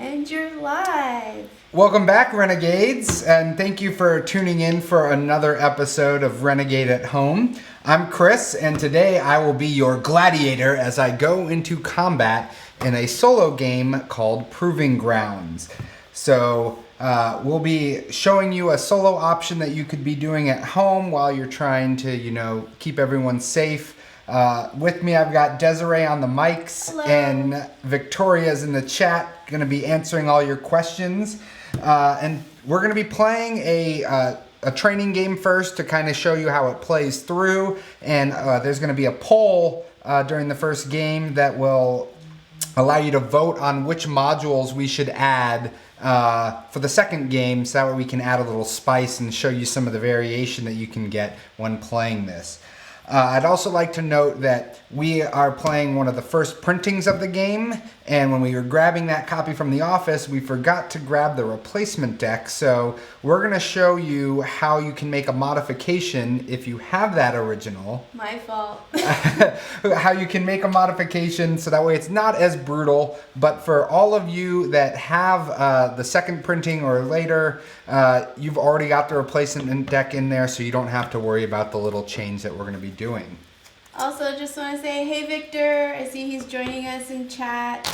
And you're live. Welcome back, Renegades, and thank you for tuning in for another episode of Renegade at Home. I'm Chris, and today I will be your gladiator as I go into combat in a solo game called Proving Grounds. So we'll be showing you a solo option that you could be doing at home while you're trying to, keep everyone safe. With me, I've got Desiree on the mics. Hello. And Victoria's in the chat, going to be answering all your questions. And we're going to be playing a training game first to kind of show you how it plays through. And there's going to be a poll during the first game that will allow you to vote on which modules we should add for the second game, so that way we can add a little spice and show you some of the variation that you can get when playing this. I'd also like to note that we are playing one of the first printings of the game, and when we were grabbing that copy from the office, we forgot to grab the replacement deck, so we're going to show you how you can make a modification if you have that original. My fault. How you can make a modification so that way it's not as brutal, but for all of you that have the second printing or later, you've already got the replacement deck in there, so you don't have to worry about the little change that we're going to be doing. Also, just want to say, hey Victor, I see he's joining us in chat.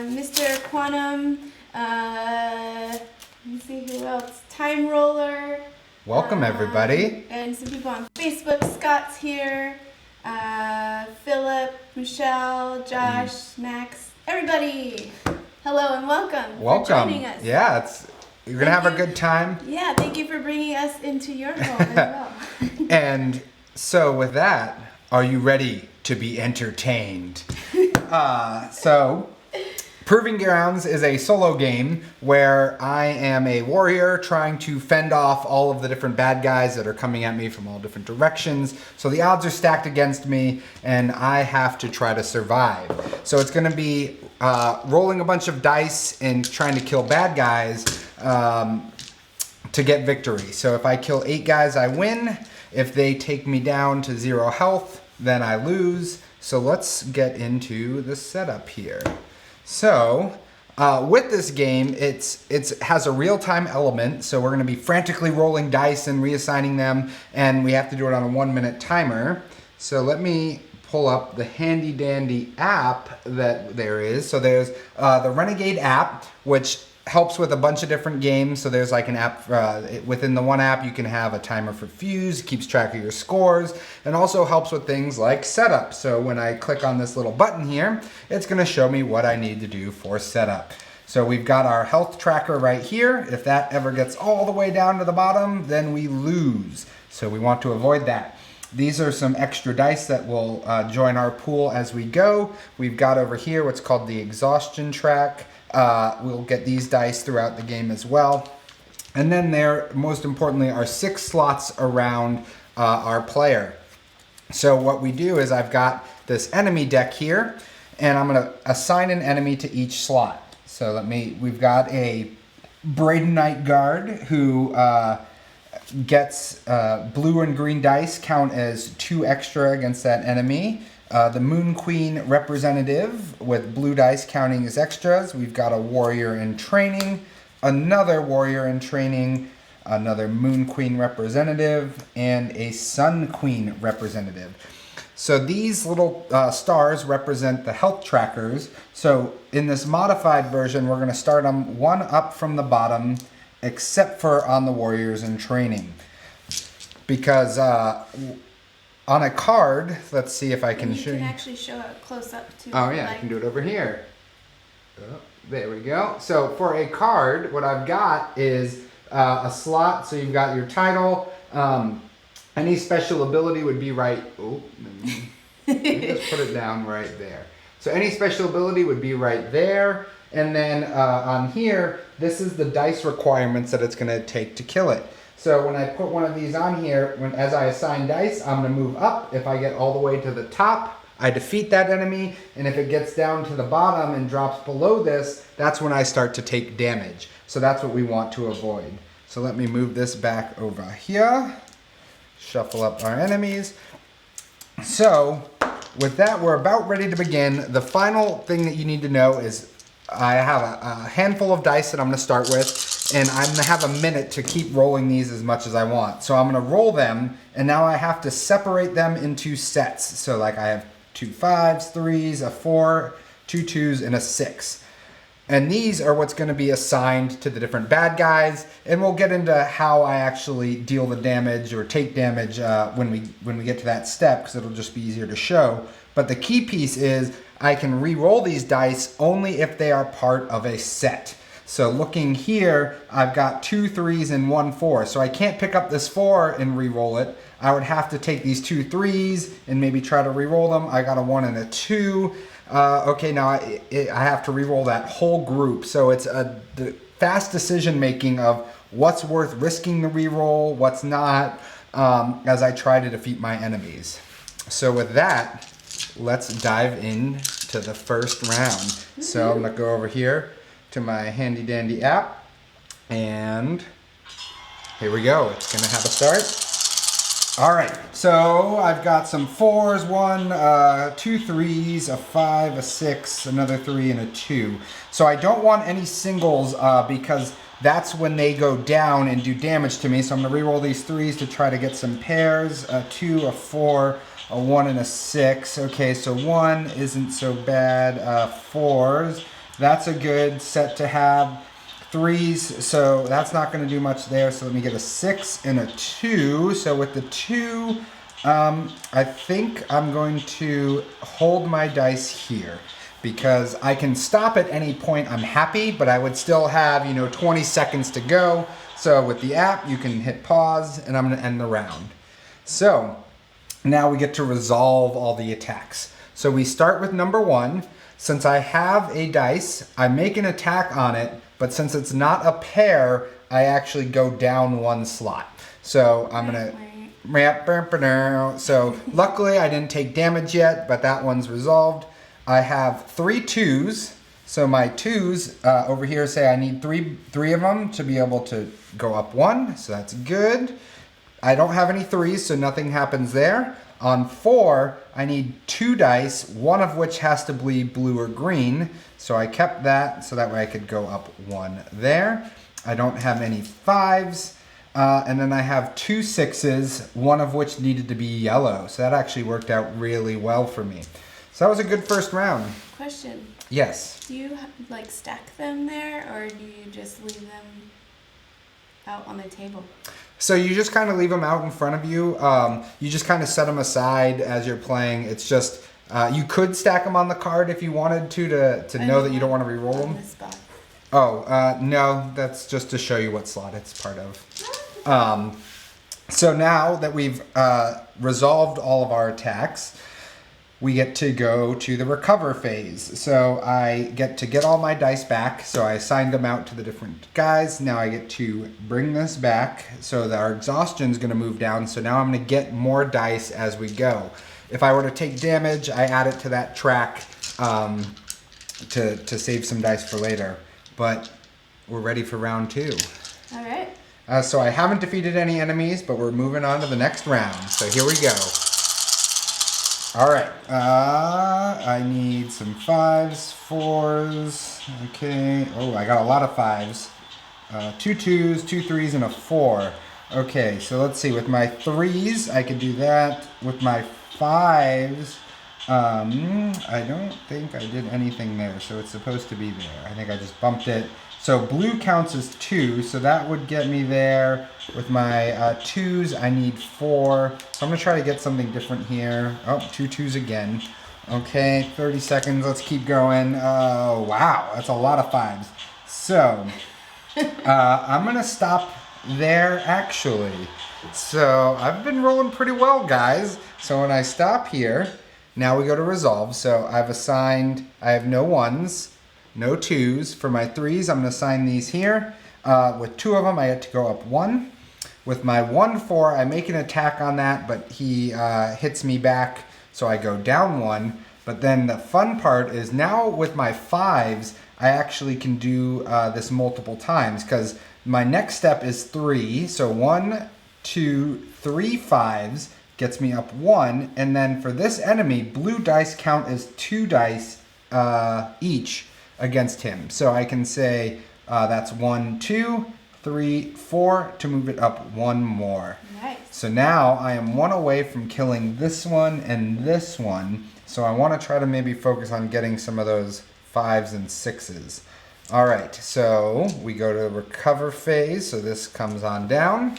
Mr. Quantum, let me see who else. Time Roller. Welcome everybody. And some people on Facebook. Scott's here. Philip, Michelle, Josh, Max, everybody. Hello and welcome. Welcome. For joining us. Yeah, you're gonna have a good time. Yeah, thank you for bringing us into your home as well. And so with that, are you ready to be entertained? So Proving Grounds is a solo game where I am a warrior trying to fend off all of the different bad guys that are coming at me from all different directions. So the odds are stacked against me and I have to try to survive. So it's going to be rolling a bunch of dice and trying to kill bad guys to get victory. So if I kill 8 guys, I win. If they take me down to 0 health, then I lose. So let's get into the setup here. So with this game, it has a real-time element. So we're going to be frantically rolling dice and reassigning them, and we have to do it on a 1-minute timer. So let me pull up the handy-dandy app that there is. So there's the Renegade app, which helps with a bunch of different games. So there's like an app, within the one app you can have a timer for fuse, keeps track of your scores, and also helps with things like setup. So when I click on this little button here, it's gonna show me what I need to do for setup. So we've got our health tracker right here. If that ever gets all the way down to the bottom, then we lose. So we want to avoid that. These are some extra dice that will join our pool as we go. We've got over here what's called the exhaustion track. We'll get these dice throughout the game as well. And then there, most importantly, are 6 slots around our player. So what we do is I've got this enemy deck here, and I'm going to assign an enemy to each slot. So we've got a Braden Knight Guard who gets blue and green dice count as 2 extra against that enemy. The Moon Queen Representative with blue dice counting as extras. We've got a Warrior in Training, another Warrior in Training, another Moon Queen Representative, and a Sun Queen Representative. So these little stars represent the health trackers. So in this modified version, we're going to start them 1 up from the bottom, except for on the Warriors in Training. Because on a card, let's see if I can show you. You can actually show it close up too. Oh yeah, I can do it over here. Oh, there we go. So for a card, what I've got is a slot. So you've got your title. Any special ability would be right. Oh, let me just put it down right there. So any special ability would be right there. And then on here, this is the dice requirements that it's going to take to kill it. So when I put one of these on here, as I assign dice, I'm going to move up. If I get all the way to the top, I defeat that enemy. And if it gets down to the bottom and drops below this, that's when I start to take damage. So that's what we want to avoid. So let me move this back over here. Shuffle up our enemies. So with that, we're about ready to begin. The final thing that you need to know is I have a handful of dice that I'm gonna start with, and I'm gonna have a minute to keep rolling these as much as I want. So I'm gonna roll them, and now I have to separate them into sets. So like I have 2 5s, 3s, a 4, 2 2s, and a 6. And these are what's going to be assigned to the different bad guys, and we'll get into how I actually deal the damage or take damage when we get to that step, because it'll just be easier to show. But the key piece is I can re-roll these dice only if they are part of a set. So looking here, I've got 2 3s and 1 4. So I can't pick up this 4 and re-roll it. I would have to take these 2 3s and maybe try to re-roll them. I got a 1 and a 2. Okay, now I have to re-roll that whole group. So it's the fast decision making of what's worth risking the re-roll, what's not, as I try to defeat my enemies. So with that, let's dive into the first round. So I'm gonna go over here to my handy dandy app, and here we go. It's gonna have a start. All right, so I've got some 4s, 2 3s, a 5, a 6, another 3, and a 2. So I don't want any singles because that's when they go down and do damage to me. So I'm gonna re-roll these 3s to try to get some pairs, a 2, a 4, a 1, and a 6. Okay, so 1 isn't so bad. 4s, that's a good set to have. 3s, so that's not going to do much there. So let me get a 6 and a 2. So with the 2, I think I'm going to hold my dice here because I can stop at any point. I'm happy, but I would still have 20 seconds to go. So with the app, you can hit pause, and I'm going to end the round. So now we get to resolve all the attacks. So we start with number 1. Since I have a dice, I make an attack on it, but since it's not a pair, I actually go down 1 slot. So I'm gonna, so luckily I didn't take damage yet, but that one's resolved. I have 3 2s. So my 2s over here say I need three of them to be able to go up 1, so that's good. I don't have any 3s, so nothing happens there. On 4, I need 2 dice, one of which has to be blue or green. So I kept that so that way I could go up 1 there. I don't have any 5s. And then I have 2 6s, one of which needed to be yellow. So that actually worked out really well for me. So that was a good first round. Question. Yes. Do you stack them there, or do you just leave them out on the table? So you just kind of leave them out in front of you. You just kind of set them aside as you're playing. It's just, you could stack them on the card if you wanted to know that you don't want to re-roll them. Oh, no, that's just to show you what slot it's part of. So now that we've resolved all of our attacks, we get to go to the recover phase. So I get to get all my dice back. So I assigned them out to the different guys. Now I get to bring this back so that our exhaustion is going to move down. So now I'm going to get more dice as we go. If I were to take damage, I add it to that track to save some dice for later. But we're ready for round 2. All right. So I haven't defeated any enemies, but we're moving on to the next round. So here we go. All right, I need some 5s, 4s, okay. Oh, I got a lot of 5s. 2 2s, 2 3s, and a 4. Okay, so let's see. With my 3s, I could do that. With my 5s, I don't think I did anything there, so it's supposed to be there. I think I just bumped it. So blue counts as 2, so that would get me there. With my 2s, I need 4. So I'm going to try to get something different here. Oh, 2 2s again. Okay, 30 seconds. Let's keep going. Oh, wow, that's a lot of 5s. So I'm going to stop there, actually. So I've been rolling pretty well, guys. So when I stop here, now we go to resolve. So I've assigned, I have no 1s. No 2s. For my 3s, I'm going to assign these here. With 2 of them, I get to go up 1. With my 1 4, I make an attack on that, but he hits me back, so I go down 1. But then the fun part is now with my 5s, I actually can do this multiple times, because my next step is 3. So 1, 2, 3 5s gets me up 1. And then for this enemy, blue dice count as 2 dice each. against him. So I can say that's 1, 2, 3, 4 to move it up one more. Nice. So now I am 1 away from killing this one and this one. So I want to try to maybe focus on getting some of those 5s and 6s. All right, so we go to recover phase. So this comes on down,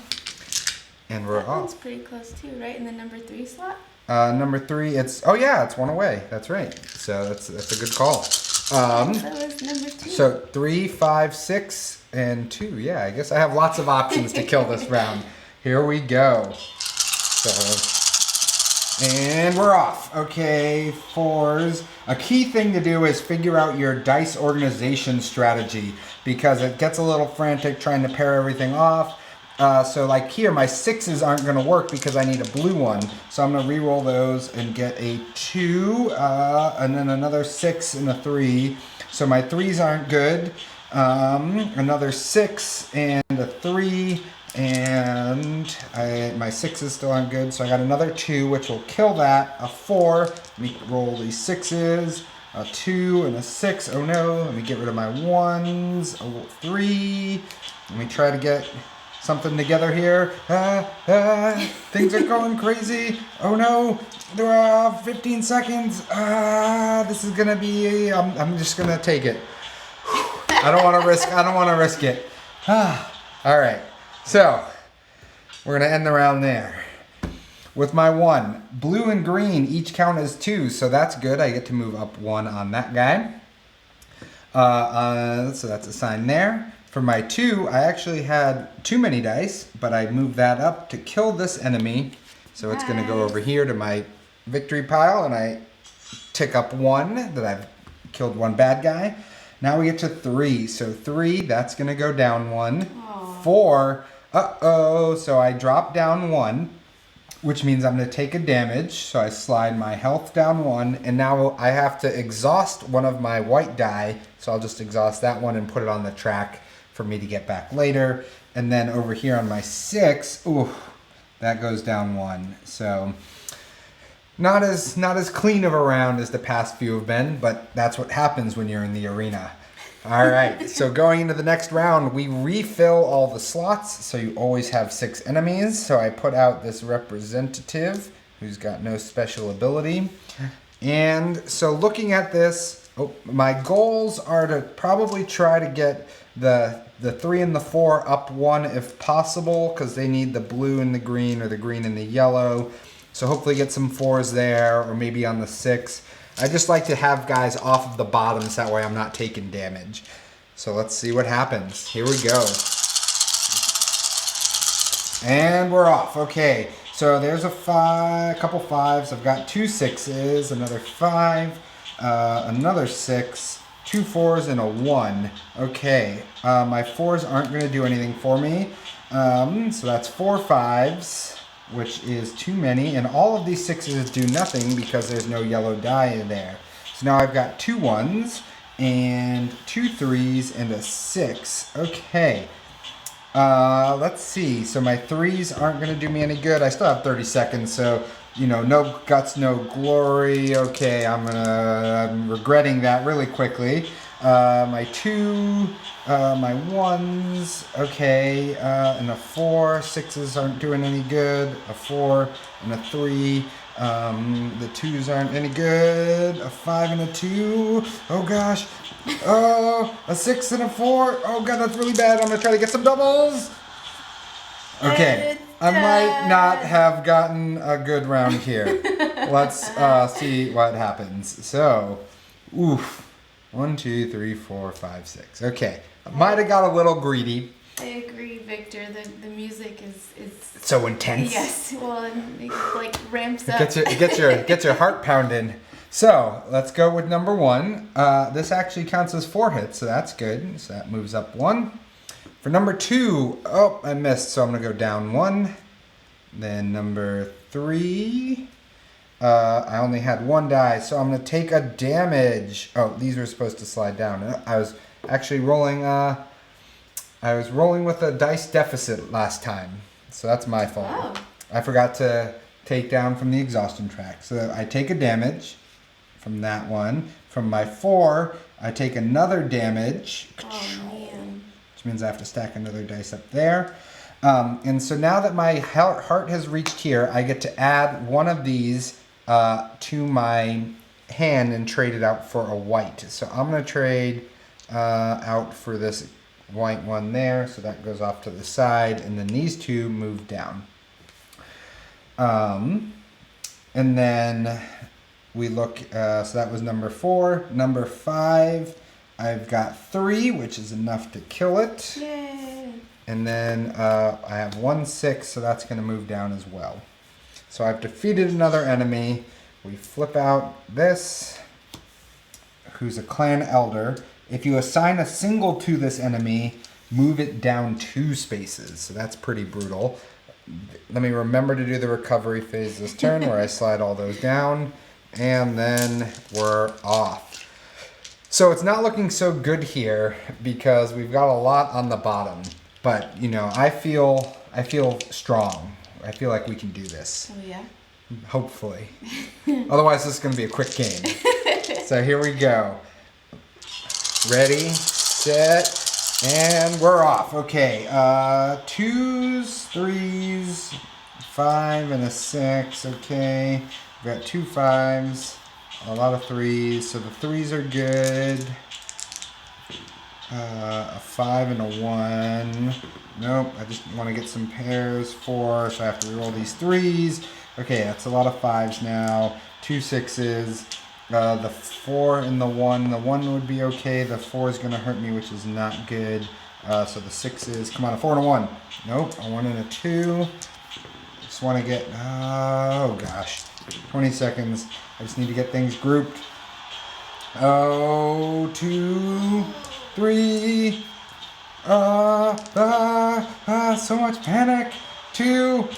and we're That one's off. pretty close too, right? In the number 3 slot? Number 3, it's 1 away. That's right. So that's a good call. That was number 2. So 3, 5, 6, and 2. Yeah, I guess I have lots of options to kill this round. Here we go. So, and we're off. Okay, 4s. A key thing to do is figure out your dice organization strategy because it gets a little frantic trying to pair everything off. So like here, my 6s aren't going to work because I need a blue one. So I'm going to re-roll those and get a 2, and then another 6 and a 3. So my 3s aren't good. Another 6 and a 3, and my 6s still aren't good. So I got another 2, which will kill that. A 4. Let me roll these 6s. A 2 and a 6. Oh no. Let me get rid of my 1s. A 3. Let me try to get something together here. Things are going crazy. Oh no. 15 seconds. This is gonna be. I'm just gonna take it. I don't want to risk it. All right. So we're gonna end the round there. With my 1, blue and green each count as 2, so that's good. I get to move up 1 on that guy. So that's a sign there. For my 2, I actually had too many dice, but I moved that up to kill this enemy. So it's going to go over here to my victory pile, and I tick up 1 that I've killed 1 bad guy. Now we get to 3. So 3, that's going to go down 1. Aww. 4, so I drop down 1, which means I'm going to take a damage. So I slide my health down 1, and now I have to exhaust one of my white die. So I'll just exhaust that one and put it on the track for me to get back later. And then over here on my 6, that goes down 1. So not as clean of a round as the past few have been, but that's what happens when you're in the arena. All right, so going into the next round, we refill all the slots, so you always have 6 enemies. So I put out this representative who's got no special ability. And so looking at this, my goals are to probably try to get the 3 and the 4 up 1 if possible, because they need the blue and the green or the green and the yellow. So hopefully get some 4s there, or maybe on the 6. I just like to have guys off of the bottoms, that way I'm not taking damage. So let's see what happens. Here we go. And we're off. Okay, so there's a couple 5s. I've got 2 6s, another 5, another 6, 2 4s, and a 1. Okay, my 4s aren't going to do anything for me. So that's 4 5s. Which is too many, and all of these 6s do nothing because there's no yellow die in there. So now I've got 2 1s and 2 3s and a 6. Okay, let's see. So my 3s aren't going to do me any good. I still have 30 seconds, so no guts, no glory. Okay, I'm regretting that really quickly. My 2, my 1s, okay, and a 4. 6s aren't doing any good. A 4 and a 3. The 2s aren't any good. A 5 and a 2. Oh gosh. Oh, a 6 and a 4. Oh god, that's really bad. I'm gonna try to get some doubles. Okay, I might not have gotten a good round here. Let's see what happens. So, oof. 1, 2, 3, 4, 5, 6. Okay, might have got a little greedy. I agree, Victor. The music is It's so intense. Yes, well, it like ramps up. It gets your heart pounding. So let's go with number 1. This actually counts as 4 hits, so that's good. So that moves up 1. For number 2, I missed, so I'm gonna go down 1. Then number 3. I only had 1 die, so I'm going to take a damage. Oh, these were supposed to slide down. I was actually rolling, I was rolling with a dice deficit last time. So that's my fault. Oh. I forgot to take down from the exhaustion track. So I take a damage from that one. From my 4, I take another damage. Oh, man. Which means I have to stack another dice up there. And so now that my heart has reached here, I get to add one of these to my hand and trade it out for a white. So I'm going to trade out for this white one there. So that goes off to the side. And then these two move down. And then we look, so that was number 4. Number 5, I've got 3, which is enough to kill it. Yay. And then I have 1 6, so that's going to move down as well. So I've defeated another enemy. We flip out this, who's a clan elder. If you assign a single to this enemy, move it down 2 spaces. So that's pretty brutal. Let me remember to do the recovery phase this turn where I slide all those down. And then we're off. So it's not looking so good here because we've got a lot on the bottom. But, you know, I feel strong. I feel like we can do this. Oh, yeah? Hopefully. Otherwise, this is going to be a quick game. So here we go. Ready, set, and we're off. Okay, 2s, 3s, 5, and a 6. Okay, we've got 2 5s, a lot of 3s. So the 3s are good. A 5 and a 1. Nope, I just want to get some pairs. 4, so I have to reroll these 3s. Okay, that's a lot of 5s now. 2 6s. The 4 and the 1. The 1 would be okay. The 4 is going to hurt me, which is not good. So the 6s. Come on, a 4 and a 1. Nope, a 1 and a 2. Just want to get, oh gosh, 20 seconds. I just need to get things grouped. Oh, 2, 3. So much panic. 2.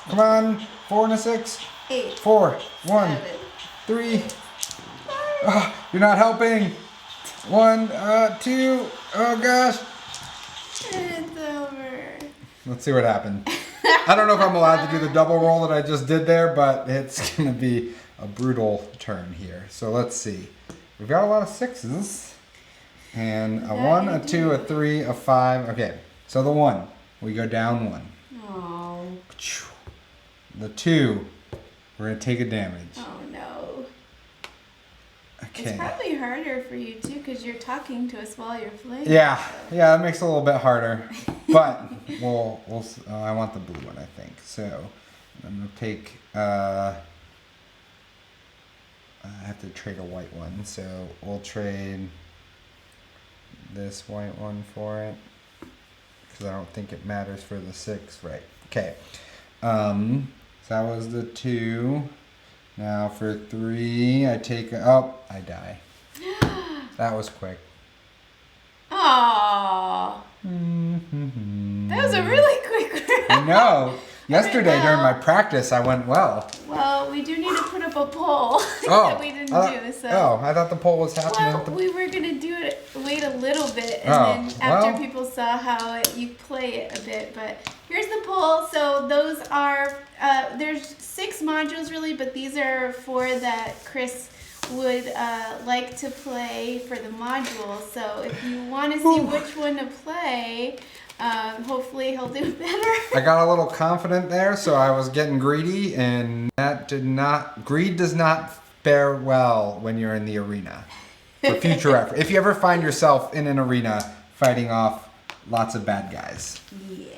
Come on. 4 and a 6. 8. 4. 1. 7. 3. You're not helping. 1, 2. Oh gosh. It's over. Let's see what happened. I don't know if I'm allowed to do the double roll that I just did there, but it's going to be a brutal turn here. So let's see. We've got a lot of 6s. And a 1, a 2, a 3, a 5. Okay, so the 1. We go down 1. Oh. The 2. We're going to take a damage. Oh, no. Okay. It's probably harder for you, too, because you're talking to us while you're playing. Yeah, that makes it a little bit harder. But I want the blue one, I think. So I'm going to take, I have to trade a white one. So we'll trade this white one for it. Because I don't think it matters for the 6. Right. Okay. So that was the 2. Now for 3, I take, I die. That was quick. Aww. That was a really quick round. I know. Yesterday Well- during my practice, I went well. Well, we do need to put up a poll Oh, that we didn't do. So. I thought the poll was happening. Well, at the... we were gonna do it, wait a little bit, and Oh, then after well. people saw how you play it a bit. But here's the poll. So those are there's 6 modules really, but these are 4 that Chris would like to play for the module. So if you want to see which one to play, hopefully he'll do better. I got a little confident there, so I was getting greedy, and greed does not fare well when you're in the arena. For future effort. If you ever find yourself in an arena fighting off lots of bad guys. Yeah.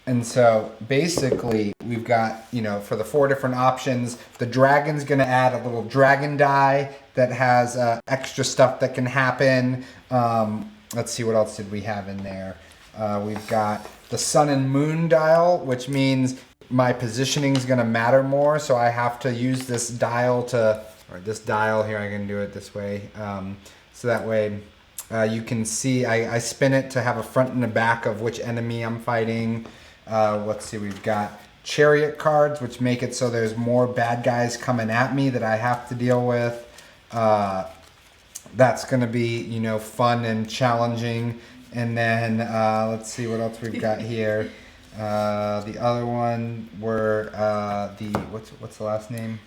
And so basically we've got, for the 4 different options, the dragon's going to add a little dragon die that has extra stuff that can happen. Let's see, what else did we have in there? We've got the sun and moon dial, which means my positioning is going to matter more. So I have to use this dial this dial here, I can do it this way. So that way you can see, I spin it to have a front and a back of which enemy I'm fighting. Let's see, we've got chariot cards, which make it so there's more bad guys coming at me that I have to deal with. That's going to be, fun and challenging. And then let's see what else we've got here. The other one were what's the last name?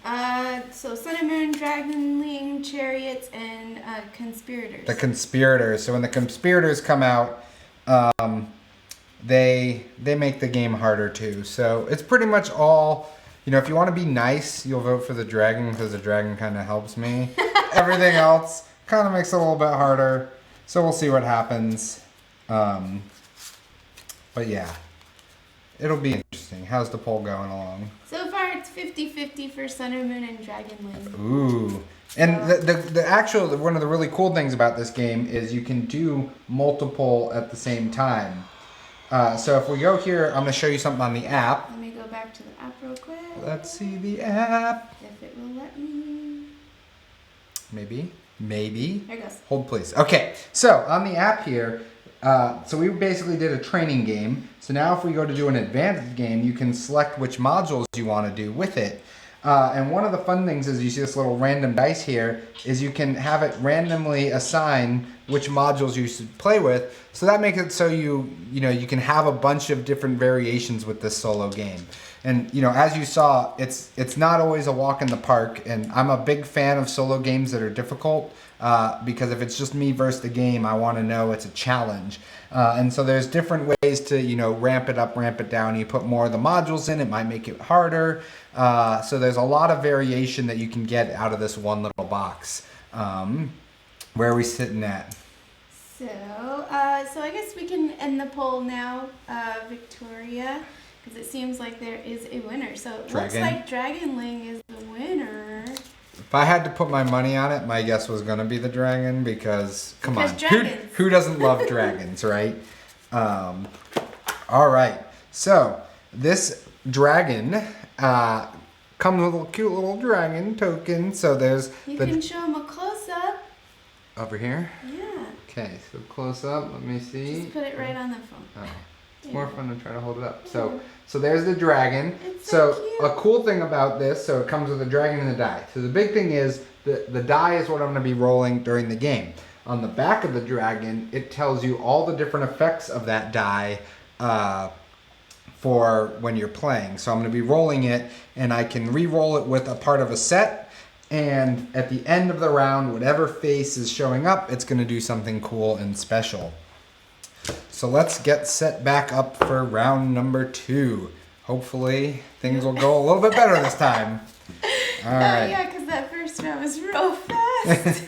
So Sun and Moon, Dragonling, Chariots, and Conspirators. The Conspirators. So when the Conspirators come out, they make the game harder too. So it's pretty much all, if you want to be nice, you'll vote for the dragon because the dragon kind of helps me. Everything else kind of makes it a little bit harder. So we'll see what happens. But yeah, it'll be interesting. How's the poll going along? So far it's 50-50 for Sun and Moon and Dragonling. Ooh. And the actual, one of the really cool things about this game is you can do multiple at the same time. So if we go here, I'm going to show you something on the app. Let me go back to the app real quick. Let's see the app. If it will let me. Maybe. There it goes. Hold please. Okay, so on the app here, so we basically did a training game. So now if we go to do an advanced game, you can select which modules you want to do with it. And one of the fun things is you see this little random dice here, is you can have it randomly assign which modules you should play with. So that makes it so you can have a bunch of different variations with this solo game. And as you saw, it's not always a walk in the park. And I'm a big fan of solo games that are difficult because if it's just me versus the game, I want to know it's a challenge. And so there's different ways to ramp it up, ramp it down. You put more of the modules in, it might make it harder. So there's a lot of variation that you can get out of this one little box. Where are we sitting at? So I guess we can end the poll now, Victoria, because it seems like there is a winner. So it looks like Dragonling is the winner. If I had to put my money on it, my guess was going to be the dragon because, come on, who doesn't love dragons, right? All right, so this dragon comes with a cute little dragon token. So there's You can show him a close-up. Over here? Yeah. Okay, so close up, let me see. Just put it right on the phone. Oh. It's more fun to try to hold it up. So there's the dragon. It's so cute. A cool thing about this, so it comes with a dragon and a die. So the big thing is the die is what I'm going to be rolling during the game. On the back of the dragon, it tells you all the different effects of that die for when you're playing. So I'm going to be rolling it, and I can re-roll it with a part of a set. And at the end of the round, whatever face is showing up, it's going to do something cool and special. So let's get set back up for round number 2. Hopefully things will go a little bit better this time. All right. Yeah, because that first round was real fast.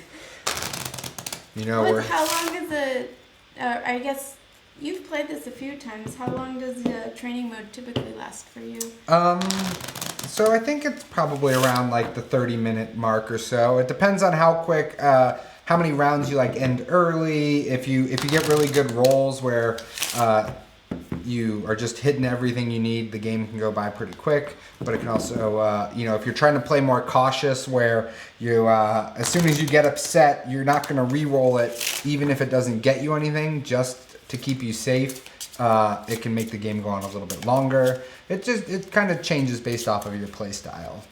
How long is it? I guess you've played this a few times. How long does the training mode typically last for you? So I think it's probably around like the 30-minute mark or so. It depends on how quick, how many rounds you end early. If you get really good rolls where you are just hitting everything you need, the game can go by pretty quick. But it can also, if you're trying to play more cautious, where you, as soon as you get upset, you're not going to re-roll it, even if it doesn't get you anything, just to keep you safe. It can make the game go on a little bit longer. It kind of changes based off of your play style.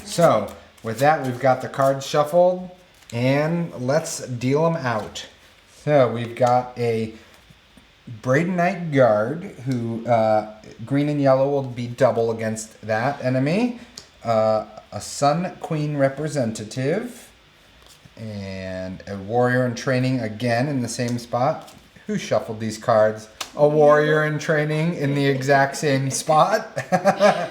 So with that, we've got the cards shuffled, and let's deal them out. So we've got a Bradenite Guard, who green and yellow will be double against that enemy. A Sun Queen Representative, and a Warrior in Training again in the same spot. Who shuffled these cards? A Warrior in Training in the exact same spot. The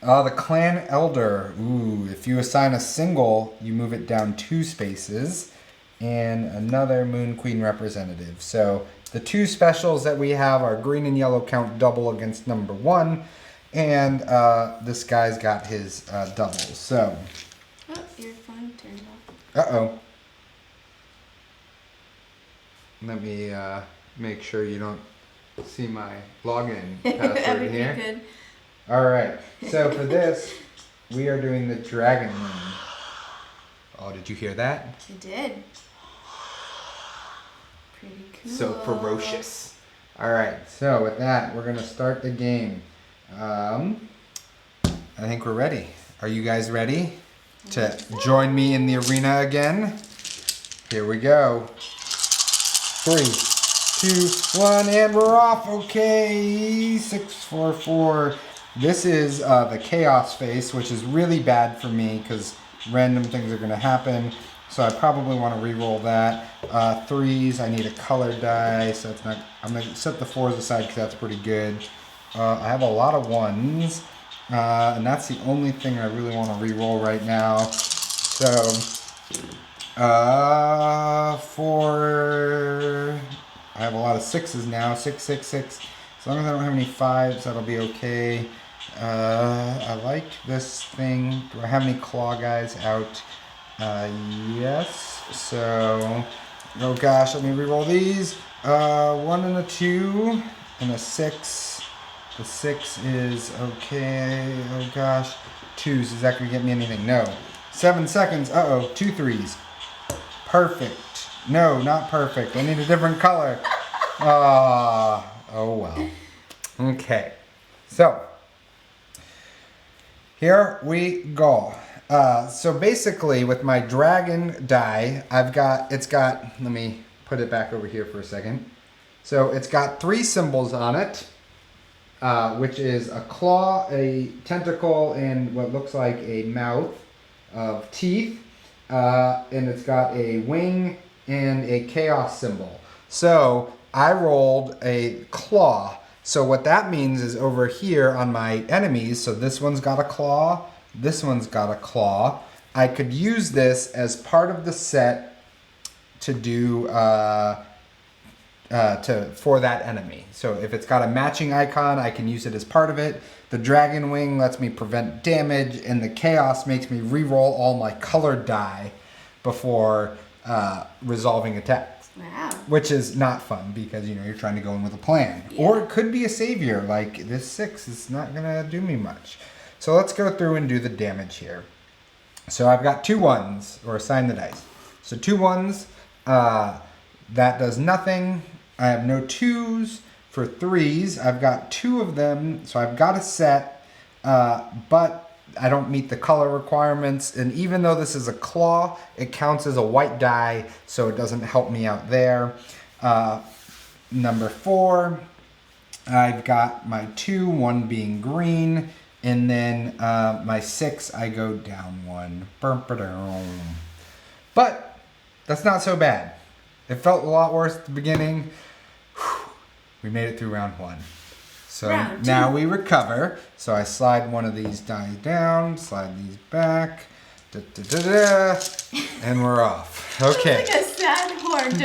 Clan Elder. Ooh, if you assign a single, you move it down 2 spaces. And another Moon Queen Representative. So the 2 specials that we have are green and yellow count double against number 1. And this guy's got his doubles. So. Oh, your phone turned off. Uh-oh. Let me make sure you don't see my login password here. Good. All right. So for this, we are doing the Dragon Moon. Oh, did you hear that? I did. Pretty cool. So ferocious. All right. So with that, we're gonna start the game. I think we're ready. Are you guys ready to join me in the arena again? Here we go. 3, 2, 1, and we're off. Okay, 6, 4, 4. This is the chaos face, which is really bad for me because random things are going to happen. So I probably want to re-roll that. 3s, I need a colored die, so it's not. I'm going to set the 4s aside because that's pretty good. I have a lot of 1s, and that's the only thing I really want to re-roll right now. So, 4. I have a lot of 6s now. 6, 6, 6. As long as I don't have any 5s, that'll be okay. I like this thing. Do I have any claw guys out? Yes. So, oh gosh, let me re-roll these. 1 and a 2 and a 6. The 6 is okay. Oh gosh. 2s. Is that going to get me anything? No. 7 seconds. Uh-oh. 2 3s. Perfect. No, not perfect. I need a different color. Oh well. Okay. So, here we go. So basically with my dragon die, let me put it back over here for a second. So it's got 3 symbols on it, which is a claw, a tentacle, and what looks like a mouth of teeth. And it's got a wing and a chaos symbol. So I rolled a claw. So what that means is over here on my enemies, so this one's got a claw, this one's got a claw. I could use this as part of the set to do for that enemy. So if it's got a matching icon, I can use it as part of it. The dragon wing lets me prevent damage, and the chaos makes me re-roll all my colored die before resolving attacks. Wow. Which is not fun because, you're trying to go in with a plan. Yeah. Or it could be a savior, like this 6 is not going to do me much. So let's go through and do the damage here. So I've got 2 1s, or assign the dice. So 2 1s, that does nothing. I have no 2s. For 3s, I've got 2 of them, so I've got a set, but I don't meet the color requirements, and even though this is a claw, it counts as a white die, so it doesn't help me out there. Number 4, I've got my 2, 1 being green, and then my 6, I go down 1. But that's not so bad. It felt a lot worse at the beginning. We made it through round 1. So now we recover. So I slide one of these dice down, slide these back, and we're off. Okay. It's like a sad horn.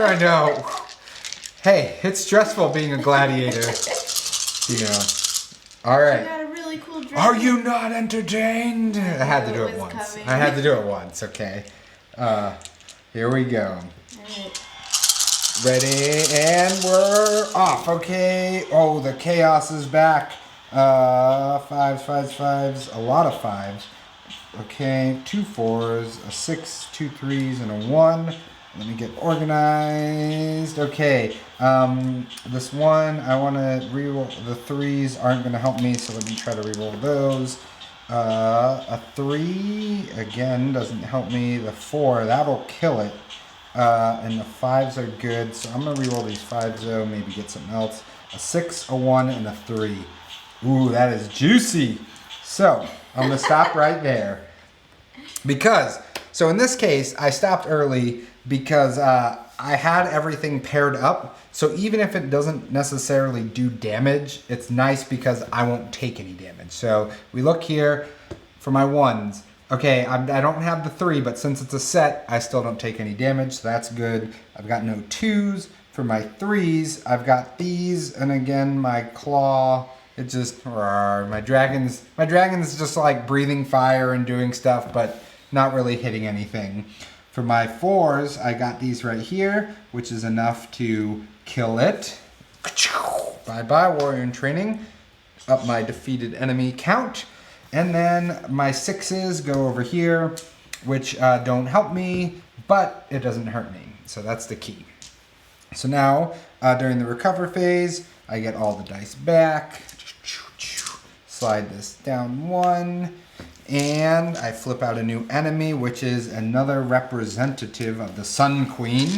I know. Hey, it's stressful being a gladiator. All right. You got a really cool dragon. Are you not entertained? I had to do it once. Coming. I had to do it once. Okay. Here we go. All right. Ready, and we're off. Okay. Oh, the chaos is back. 5s, 5s, 5s. A lot of 5s. Okay, 2 4s, a 6, 2 3s, and a 1. Let me get organized. Okay. This one, I want to reroll. The 3s aren't going to help me, so let me try to reroll those. A 3, again, doesn't help me. The 4, that'll kill it. And the 5s are good, so I'm going to reroll these 5s though, maybe get something else. A 6, a 1, and a 3. Ooh, that is juicy. So, I'm going to stop right there. So in this case, I stopped early because I had everything paired up. So even if it doesn't necessarily do damage, it's nice because I won't take any damage. So we look here for my 1s. Okay, I don't have the 3, but since it's a set, I still don't take any damage, so that's good. I've got no 2s. For my 3s, I've got these, and again, my claw, it just, my dragon's just like breathing fire and doing stuff, but not really hitting anything. For my 4s, I got these right here, which is enough to kill it. Bye-bye, warrior in training. Up my defeated enemy count. And then my 6s go over here, which don't help me, but it doesn't hurt me. So that's the key. So now, during the recover phase, I get all the dice back. Slide this down 1. And I flip out a new enemy, which is another representative of the Sun Queen.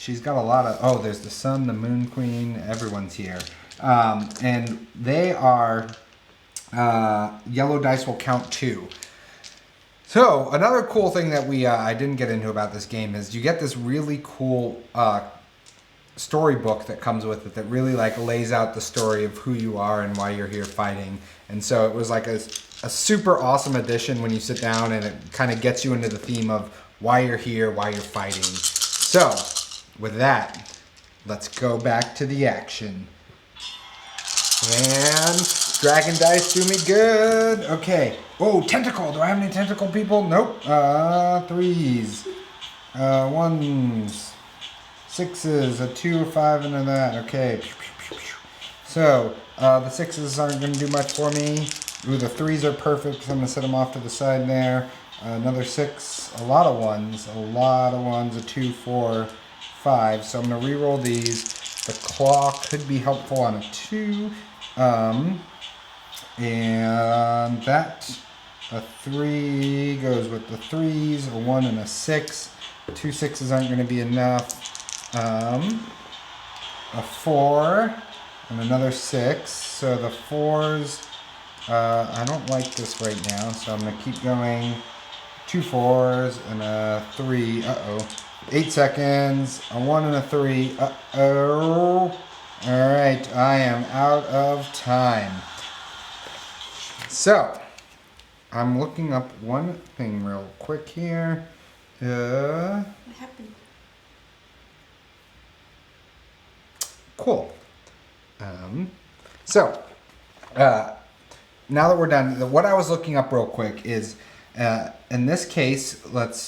she's got a lot of, oh, there's the sun, the moon queen, everyone's here. And they are, yellow dice will count 2. So another cool thing that I didn't get into about this game is you get this really cool storybook that comes with it that really like lays out the story of who you are and why you're here fighting. And so it was like a super awesome addition when you sit down, and it kind of gets you into the theme of why you're here, why you're fighting. So with that, let's go back to the action. And dragon dice do me good. Okay. Oh, tentacle. Do I have any tentacle people? Nope. 3s. 1s. 6s. A 2, a 5, and a that. Okay. So, the 6s aren't going to do much for me. Ooh, the 3s are perfect, so I'm going to set them off to the side there. Another 6. A lot of 1s. A lot of 1s. A 2, 4, 5. So I'm going to re-roll these. The claw could be helpful on a 2. And that, a 3 goes with the 3s, a 1 and a 6. 2 6s aren't going to be enough. A 4 and another 6. So the 4s, I don't like this right now, so I'm going to keep going. 2 4s and a 3. Uh-oh. 8 seconds, a 1 and a 3. Uh-oh. All right, I am out of time. So, I'm looking up one thing real quick here. What happened? Cool. So, now that we're done, what I was looking up real quick is, in this case,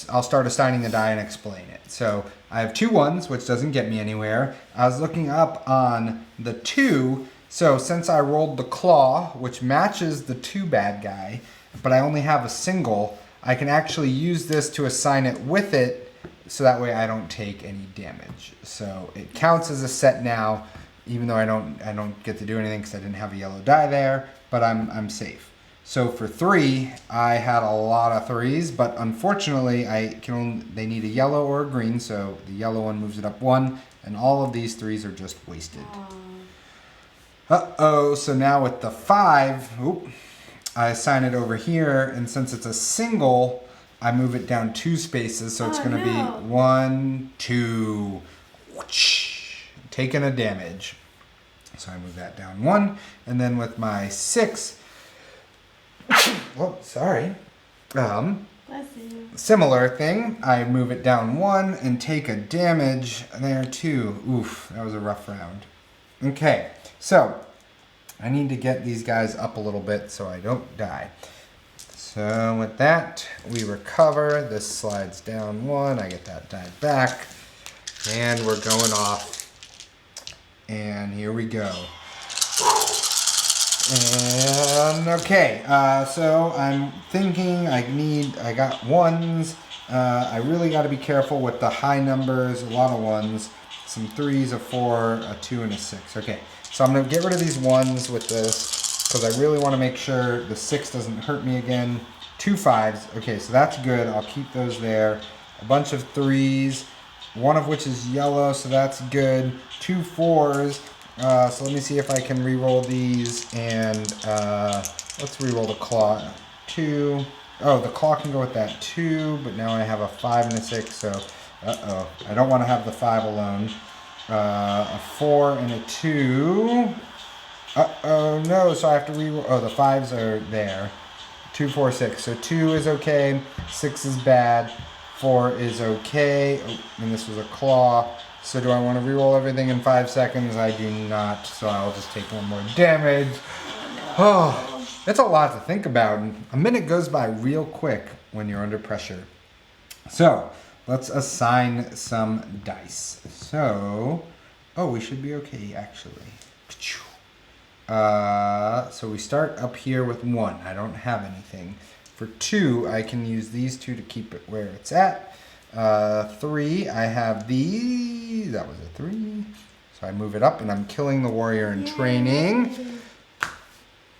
I'll start assigning the die and explain it. So I have 2 1s, which doesn't get me anywhere. I was looking up on the 2, so since I rolled the claw, which matches the 2 bad guy, but I only have a single, I can actually use this to assign it with it, so that way I don't take any damage. So it counts as a set now, even though I don't get to do anything because I didn't have a yellow die there, but I'm safe. So for 3, I had a lot of 3s, but unfortunately they need a yellow or a green, so the yellow one moves it up 1, and all of these 3s are just wasted. Uh-oh, so now with the 5, I assign it over here, and since it's a single, I move it down 2 spaces, so it's going to be 1, 2, whoosh, taking a damage. So I move that down 1, and then with my 6, oh, sorry. Bless you. Similar thing. I move it down 1 and take a damage there too. Oof, that was a rough round. Okay, so I need to get these guys up a little bit so I don't die. So with that, we recover. This slides down 1. I get that die back. And we're going off. And here we go. And okay, so I'm thinking I got 1s. I really got to be careful with the high numbers, a lot of 1s. Some 3s, a 4, a 2, and a 6. Okay, so I'm going to get rid of these 1s with this because I really want to make sure the 6 doesn't hurt me again. 2 5s. Okay, so that's good. I'll keep those there. A bunch of 3s, one of which is yellow, so that's good. 2 4s. So let me see if I can re-roll these, and let's re-roll the claw. 2. Oh, the claw can go with that 2, but now I have a 5 and a 6, so uh-oh. I don't want to have the 5 alone. A 4 and a 2. Uh-oh, no, so I have to re-roll. Oh, the 5s are there. 2, 4, 6. So 2 is okay, 6 is bad, 4 is okay. Oh, and this was a claw. So do I want to re-roll everything in 5 seconds? I do not, so I'll just take 1 more damage. Oh, that's a lot to think about. A minute goes by real quick when you're under pressure. So let's assign some dice. So, oh, we should be okay, actually. So we start up here with 1. I don't have anything. For 2, I can use these 2 to keep it where it's at. 3, I have these. That was a 3. So I move it up, and I'm killing the warrior in training.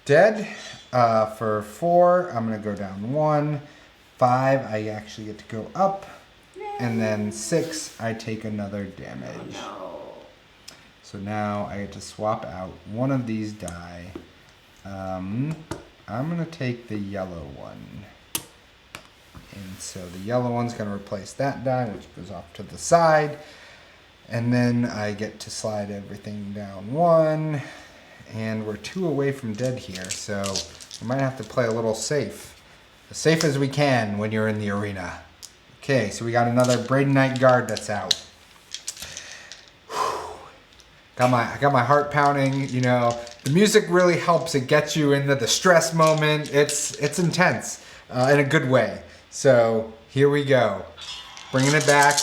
Dead. For 4, I'm going to go down 1. 5, I actually get to go up. And then 6, I take another damage. Oh, So now I get to swap out one of these die. I'm going to take the yellow one. And so the yellow one's going to replace that die, which goes off to the side. And then I get to slide everything down 1. And we're 2 away from dead here, so we might have to play a little safe. As safe as we can when you're in the arena. Okay, so we got another Bradenite Guard that's out. Got my heart pounding, you know. The music really helps. It gets you into the stress moment. It's intense in a good way. So here we go. Bringing it back.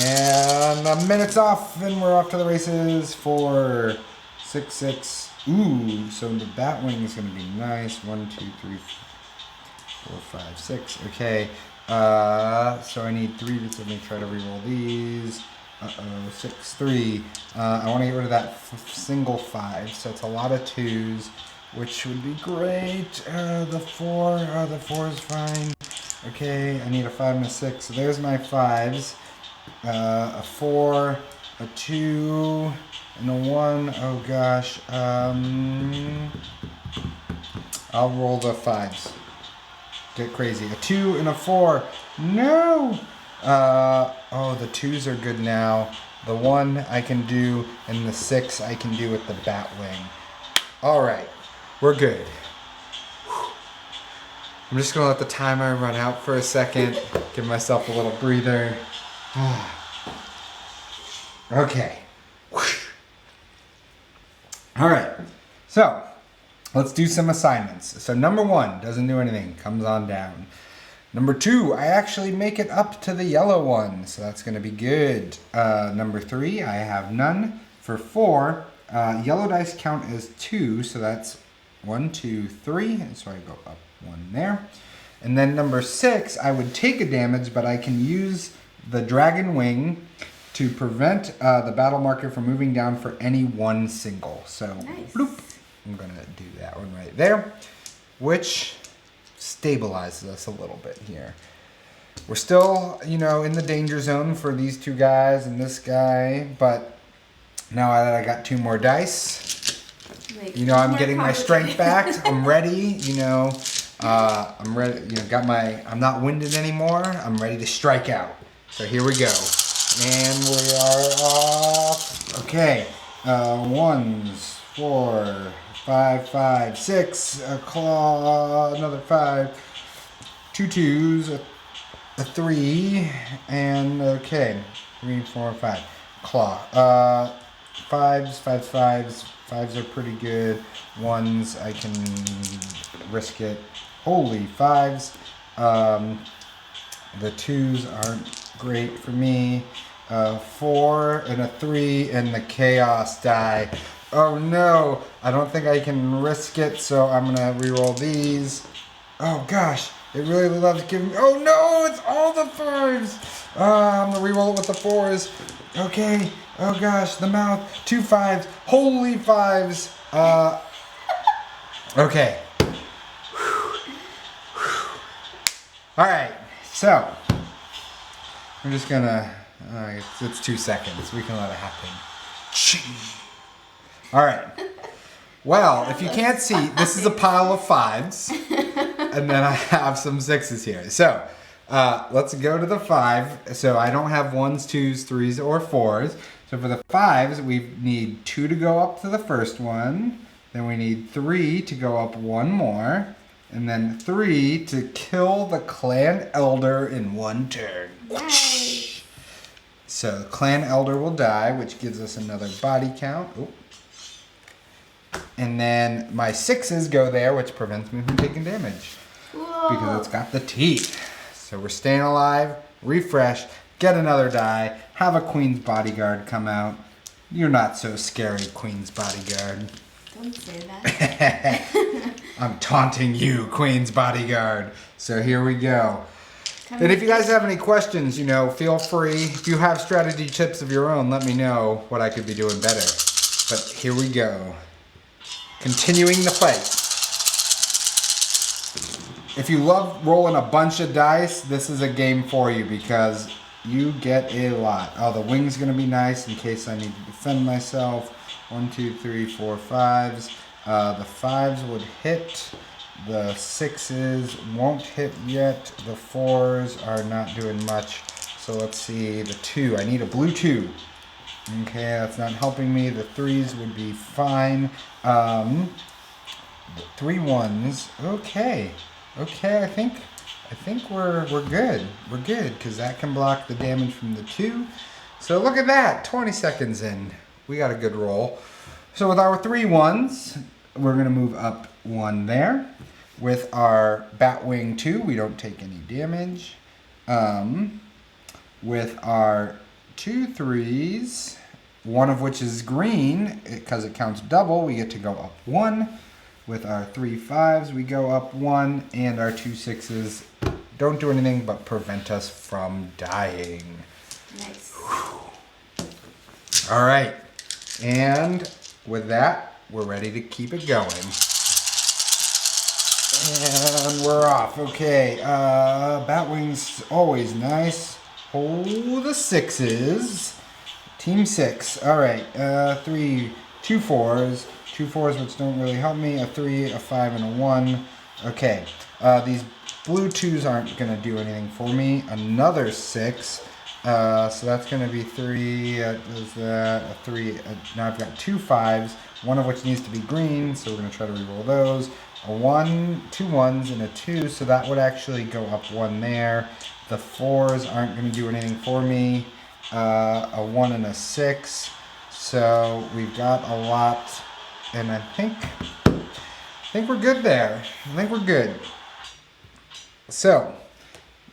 And a minute's off, and we're off to the races for 6, 6. Ooh, so the Batwing is going to be nice. 1, 2, 3, 4, 5, 6. Okay. So I need 3 to let me try to reroll these. 6, 3. I want to get rid of that single 5, so it's a lot of 2s, which would be great. The 4 is fine. Okay, I need a 5 and a 6. So there's my 5s. A 4, a 2, and a 1. Oh gosh. I'll roll the 5s. Get crazy. A 2 and a 4. No! Oh, the 2s are good now. The 1 I can do, and the 6 I can do with the Batwing. Alright, we're good. I'm just gonna let the timer run out for a second. Give myself a little breather. Okay. Alright, so let's do some assignments. So number 1 doesn't do anything, comes on down. Number 2, I actually make it up to the yellow one, so that's going to be good. Number 3, I have none. For 4, yellow dice count as 2, so that's 1, 2, 3, and so I go up 1 there. And then number 6, I would take a damage, but I can use the Dragon Wing to prevent the battle marker from moving down for any one single. So, nice. Bloop, I'm going to do that one right there, which stabilizes us a little bit here. We're still, you know, in the danger zone for these 2 guys and this guy, but now that I got 2 more dice, you know, I'm getting my strength back. I'm ready, you know. I'm ready, you know, I'm not winded anymore. I'm ready to strike out. So here we go. And we are off. Okay. 1s, 4, 5, 5, 6, a claw, another 5, 2 2s, a 3, and okay, 3, 4, 5, claw. 5s, 5s, 5s, 5s are pretty good. 1s, I can risk it. Holy 5s. The 2s aren't great for me. 4 and a 3 and the chaos die. Oh no, I don't think I can risk it, so I'm gonna reroll these. Oh gosh, it really loves giving me, oh no, it's all the 5s. I'm gonna reroll it with the 4s. Okay, oh gosh, the mouth, 2 5s, holy 5s. Okay. Alright, so, I'm just gonna, it's 2 seconds, we can let it happen. Alright, well, if you can't see, this is a pile of 5s, and then I have some 6s here. So, let's go to the 5. So I don't have 1s, 2s, 3s, or 4s. So for the 5s, we need 2 to go up to the first one. Then we need 3 to go up 1 more. And then 3 to kill the clan elder in 1 turn. Nice. So the clan elder will die, which gives us another body count. Ooh. And then my 6s go there, which prevents me from taking damage. Whoa. Because it's got the teeth. So we're staying alive, refresh, get another die, have a Queen's Bodyguard come out. You're not so scary, Queen's Bodyguard. Don't say that. I'm taunting you, Queen's Bodyguard. So here we go. And if you guys have any questions, you know, feel free. If you have strategy tips of your own, let me know what I could be doing better. But here we go. Continuing the fight. If you love rolling a bunch of dice, this is a game for you because You get a lot. Oh, the wing's gonna be nice in case I need to defend myself. 1, 2, 3, 4, 5s. The 5s would hit. The 6s won't hit yet. The 4s are not doing much. So let's see, the 2. I need a blue 2. Okay, that's not helping me. The 3s would be fine. 3 1s. Okay. Okay, I think we're good. We're good because that can block the damage from the 2. So look at that. 20 seconds in. We got a good roll. So with our 3 1s, we're going to move up 1 there. With our Batwing 2, we don't take any damage. With our 2 3s, one of which is green, because it counts double, we get to go up 1. With our 3 5s, we go up 1, and our 2 6s don't do anything but prevent us from dying. Nice. All right, and with that, we're ready to keep it going. And we're off. Okay, Batwing's always nice. Hold the 6s. Team 6. All right, 2 4s. 2 4s, which don't really help me. A 3, a 5, and a 1. Okay, these blue 2s aren't going to do anything for me. Another 6. So that's going to be 3. Does that? A 3. Now I've got 2 5s, one of which needs to be green, so we're going to try to reroll those. A 1, 2 1s, and a 2, so that would actually go up 1 there. The 4s aren't going to do anything for me. A 1 and a 6. So we've got a lot. And I think we're good there. I think we're good. So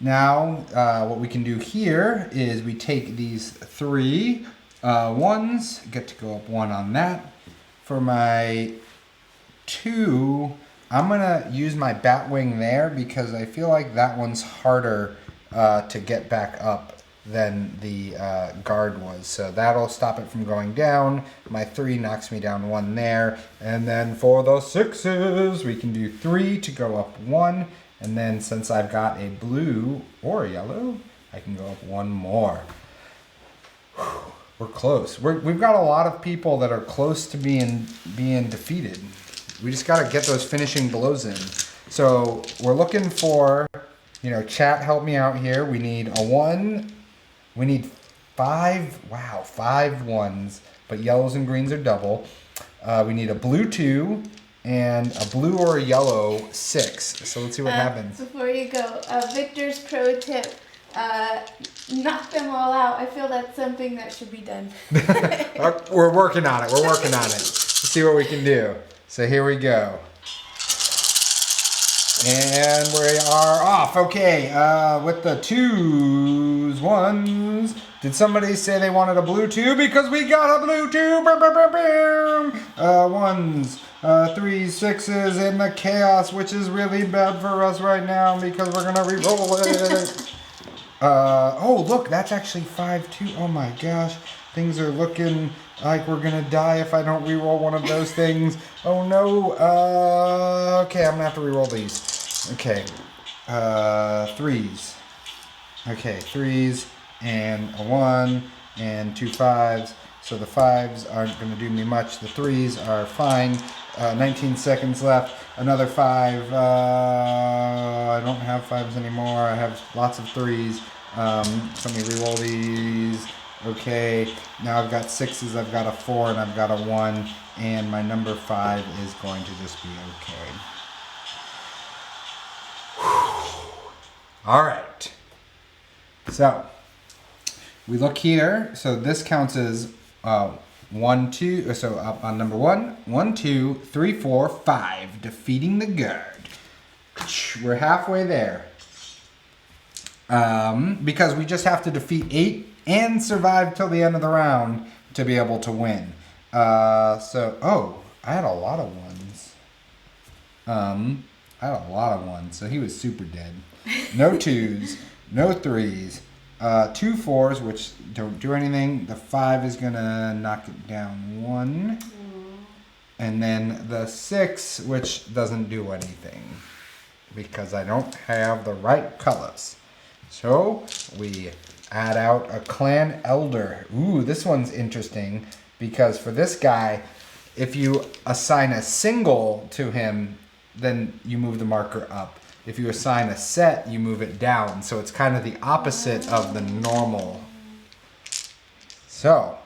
now what we can do here is we take these 3 1s, get to go up 1 on that. For my 2, I'm gonna use my Batwing there because I feel like that one's harder to get back up than the guard was. So that'll stop it from going down. My 3 knocks me down 1 there. And then for the 6s, we can do 3 to go up 1. And then since I've got a blue or a yellow, I can go up 1 more. Whew, we're close. We've got a lot of people that are close to being defeated. We just got to get those finishing blows in. So we're looking for, chat, help me out here. We need a 1. We need 5, 5 1s, but yellows and greens are double. We need a blue 2 and a blue or a yellow 6. So let's see what happens. Before you go, Victor's pro tip, knock them all out. I feel that's something that should be done. We're working on it. Let's see what we can do. So here we go. And we are off. Okay, with the 2s, 1s. Did somebody say they wanted a blue 2? Because we got a blue 2. 1s, 3s, 6s, and the chaos, which is really bad for us right now because we're gonna re-roll it. Oh, look, that's actually 5 2. Oh my gosh, things are looking like we're gonna die if I don't re-roll one of those things. Oh no. Okay, I'm gonna have to re-roll these. Okay, 3s. Okay, 3s and a 1 and 2 5s. So the 5s aren't going to do me much. The 3s are fine. 19 seconds left. Another 5. I don't have 5s anymore. I have lots of 3s. Let me re-roll these. Okay, now I've got 6s. I've got a 4 and I've got a 1. And my number 5 is going to just be okay. All right, so we look here. So this counts as 1, 2. So up on number 1, 1, 2, 3, 4, 5, defeating the guard. We're halfway there. Because we just have to defeat 8 and survive till the end of the round to be able to win. I had a lot of 1s. So he was super dead. No 2s, no 3s, 2 4s, which don't do anything. The 5 is gonna knock it down 1. And then the 6, which doesn't do anything because I don't have the right colors. So we add out a clan elder. Ooh, this one's interesting because for this guy, if you assign a single to him, then you move the marker up. If you assign a set, you move it down. So it's kind of the opposite of the normal. So,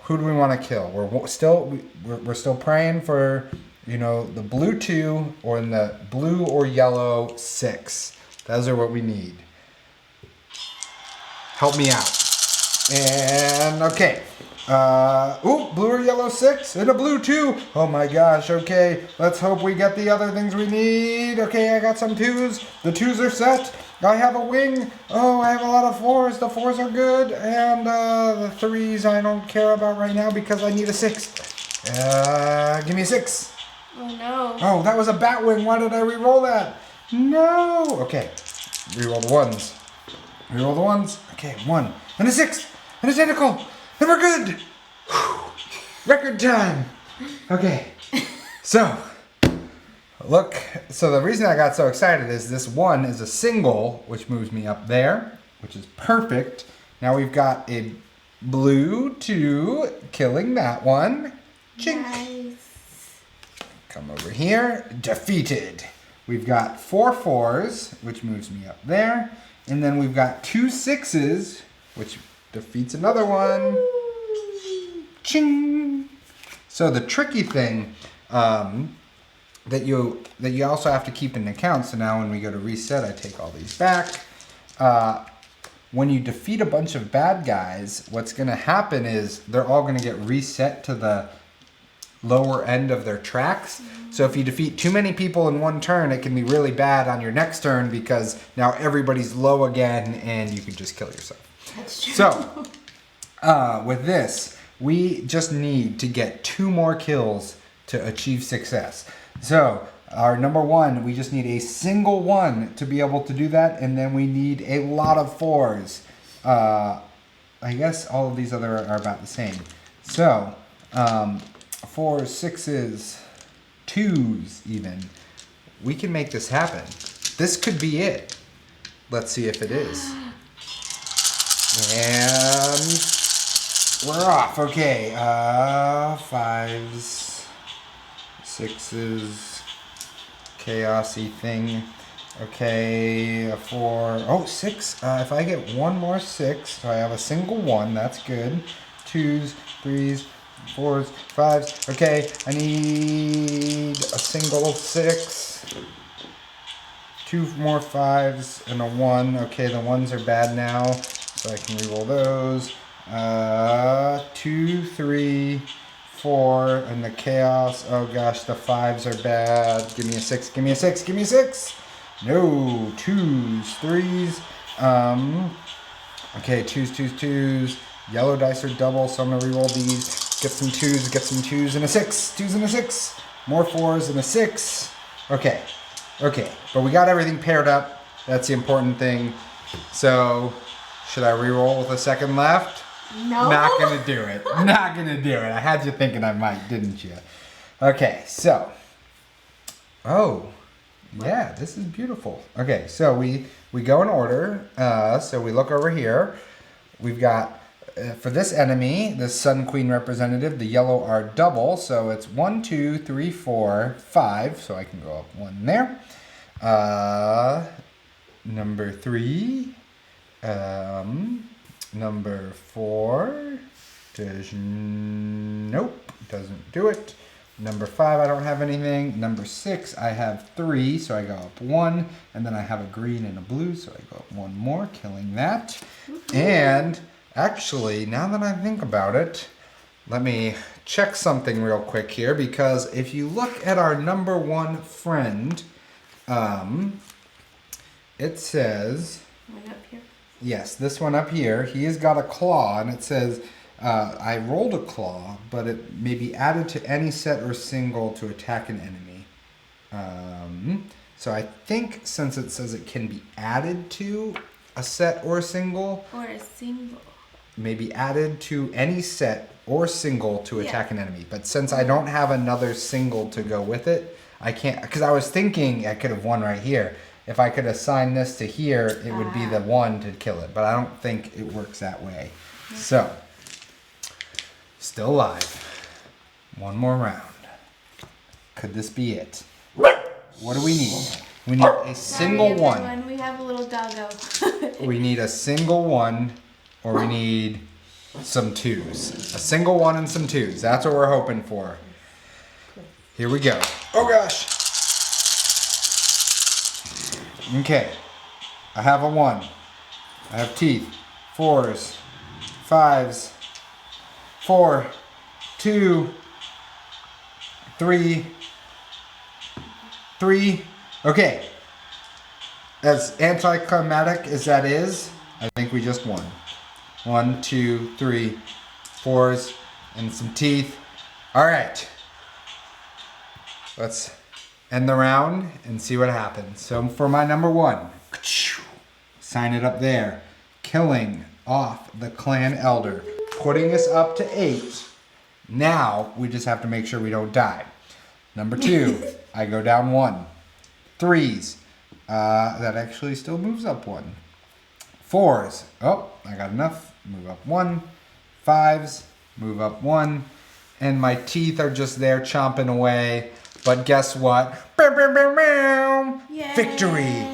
who do we want to kill? We're still praying for, the blue 2 or in the blue or yellow 6. Those are what we need. Help me out. And okay. Blue or yellow 6 and a blue 2. Oh my gosh, okay. Let's hope we get the other things we need. Okay, I got some 2s. The 2s are set. I have a wing. Oh, I have a lot of 4s. The 4s are good. And the 3s I don't care about right now because I need a 6. Give me a 6. Oh no. Oh, that was a bat wing. Why did I re-roll that? No. Okay. Re-roll the 1s. Re-roll the 1s. Okay, 1. And a 6. And a tentacle. And we're good. Whew. Record time. Okay. So the reason I got so excited is this 1 is a single, which moves me up there, which is perfect. Now we've got a blue 2 killing that one. Chink. Nice. Come over here. Defeated. We've got 4 4s, which moves me up there. And then we've got 2 6s, which defeats another one. Ching. So the tricky thing that you also have to keep in account. So now when we go to reset, I take all these back. When you defeat a bunch of bad guys, what's going to happen is they're all going to get reset to the lower end of their tracks. So if you defeat too many people in one turn, it can be really bad on your next turn because now everybody's low again and you could just kill yourself. That's true. So, with this, we just need to get 2 more kills to achieve success. So, our number 1, we just need a single 1 to be able to do that, and then we need a lot of 4s. I guess all of these other are about the same. So, 4s, 6s, 2s even. We can make this happen. This could be it. Let's see if it is. And we're off. Okay. 5s, 6s, chaosy thing. Okay, a 4. Oh, 6. If I get 1 more 6, so I have a single 1, that's good. 2s, 3s, 4s, 5s. Okay, I need a single 6. 2 more 5s and a 1. Okay, the 1s are bad now, so I can reroll those. 2, 3, 4, and the chaos. Oh gosh, the 5s are bad. Give me a 6, give me a 6, give me a 6. No, 2s, 3s. Okay, 2s, 2s, 2s. Yellow dice are double, so I'm gonna reroll these. Get some 2s, and a 6. 2s and a 6. More 4s and a 6. Okay, but we got everything paired up. That's the important thing. So, should I reroll with a second left? No. Not gonna do it. Not gonna do it. I had you thinking I might, didn't you? Okay, so. Oh, yeah, this is beautiful. Okay, so we go in order. So we look over here. We've got, for this enemy, the Sun Queen representative, the yellow are double. So it's 1, 2, 3, 4, 5. So I can go up 1 there. Number 3. Number 4 doesn't do it. Number 5, I don't have anything. Number 6, I have 3, so I go up 1, and then I have a green and a blue, so I go up 1 more, killing that. Mm-hmm. And actually, now that I think about it, let me check something real quick here, because if you look at our number 1 friend, it says, One up here. yes, this one up here, he has got a claw, and it says, I rolled a claw, but it may be added to any set or single to attack an enemy. So I think since it says it can be added to a set or a single, may be added to any set or single to attack an enemy. But since I don't have another single to go with it, I can't, because I was thinking I could have won right here. if I could assign this to here, it would be the 1 to kill it. But I don't think it works that way. So, still alive. One more round. Could this be it? What do we need? We need a single one. We have a little doggo. We need a single 1, or we need some 2s. A single 1 and some 2s. That's what we're hoping for. Here we go. Oh gosh. Okay. I have a 1. I have teeth. 4s. 5s. 4. 2. 3. 3. Okay. As anticlimactic as that is, I think we just won. 1, 2, 3, 4s, and some teeth. All right. Let's end the round and see what happens. So for my number 1, sign it up there. Killing off the clan elder, putting us up to 8. Now we just have to make sure we don't die. Number 2, I go down 1. 3s, that actually still moves up 1. 4s, oh, I got enough. Move up 1. 5s, move up 1. And my teeth are just there chomping away. But guess what? Yay. Victory!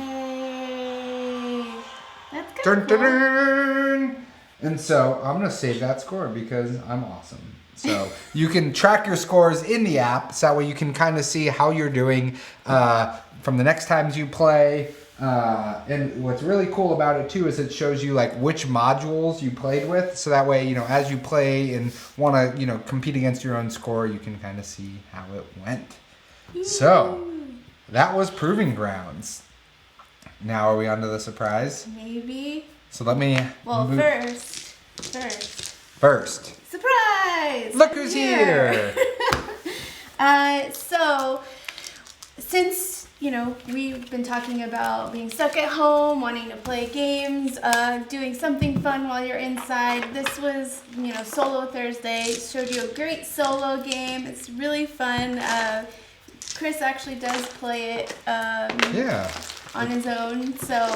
That's Dun, good. dun, dun. And so I'm going to save that score because I'm awesome. So you can track your scores in the app, so that way you can kind of see how you're doing from the next times you play. And what's really cool about it too is it shows you like which modules you played with, so that way, you know, as you play and want to, you know, compete against your own score, you can kind of see how it went. So that was Proving Grounds. Now are we on to the surprise? Maybe. So let me move. First. Surprise! Look who's here! So, since, you know, we've been talking about being stuck at home, wanting to play games, doing something fun while you're inside, this was, you know, Solo Thursday. Showed you a great solo game. It's really fun. Chris actually does play it on his own. So,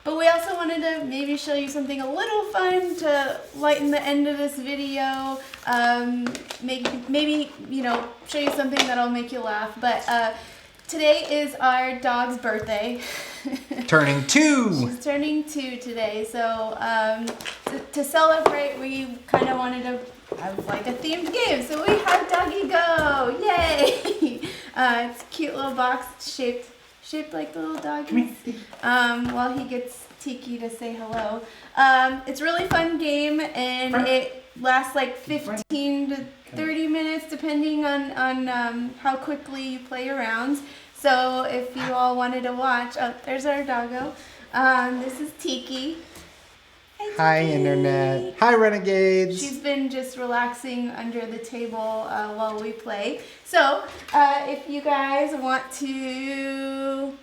but we also wanted to maybe show you something a little fun to lighten the end of this video. Maybe, you know, show you something that'll make you laugh. But today is our dog's birthday. Turning 2! She's turning 2 today. So to celebrate, we kind of wanted to have like a themed game. So we have Doggy Go! Yay! It's a cute little box shaped like the little doggies, while he gets Tiki to say hello. It's a really fun game, and it lasts like 15 to 30 minutes depending on how quickly you play your rounds. So if you all wanted to watch, oh, there's our doggo. This is Tiki. Hi, Internet. Hi, Renegades. She's been just relaxing under the table while we play. So, if you guys want to,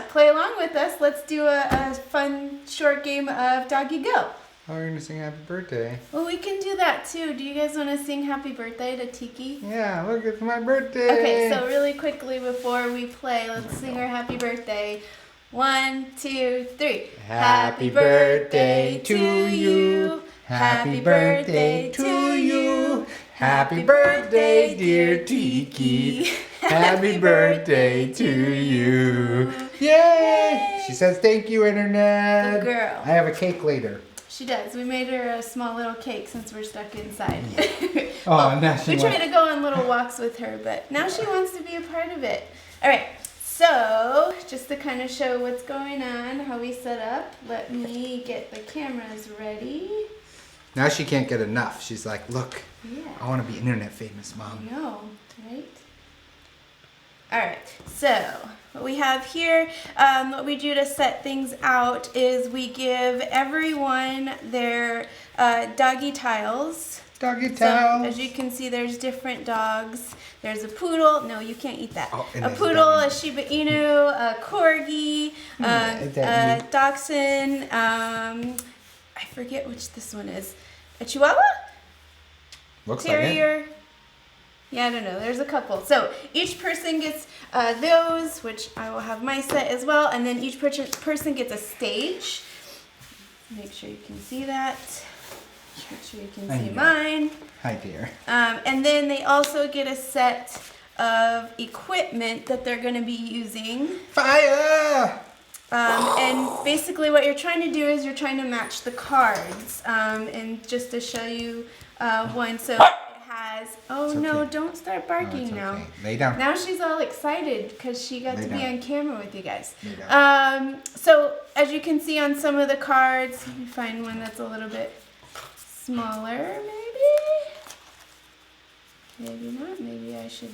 play along with us, let's do a fun short game of Doggy Go. Oh, you're going to sing happy birthday. Well, we can do that too. Do you guys want to sing happy birthday to Tiki? Yeah, look, it's my birthday. Okay, so really quickly before we play, let's sing her happy birthday. 1, 2, 3. Happy birthday to you. Happy birthday to you. Happy birthday, dear Tiki. Happy birthday to you. Yay! She says thank you, Internet. Good girl. I have a cake later. She does. We made her a small little cake since we're stuck inside. Oh, now she we try to go on little walks with her, but now she wants to be a part of it. All right. So, just to kind of show what's going on, how we set up, let me get the cameras ready. Now she can't get enough. She's like, look, Yeah. I want to be internet famous, Mom. I know, right? All right, so what we have here, what we do to set things out is we give everyone their doggy tiles. Doggy So, tiles. as you can see, there's different dogs. There's a poodle. No, you can't eat that. Oh, A poodle, a Shiba Inu, a Corgi, a Dachshund. I forget which this one is. A Chihuahua? Looks like it. Terrier. Yeah, I don't know. There's a couple. So each person gets those, which I will have my set as well, and then each person gets a stage. Make sure you can see that. Make sure you can see mine. Hi, dear. And then they also get a set of equipment that they're going to be using. Fire! And basically what you're trying to do is you're trying to match the cards. And just to show you one, so it has, oh It's no, okay. don't start barking now. Okay. Lay down. Now she's all excited because she got to be on camera with you guys. Lay down. So as you can see on some of the cards, let me find one that's a little bit smaller, maybe? Maybe not, maybe I should.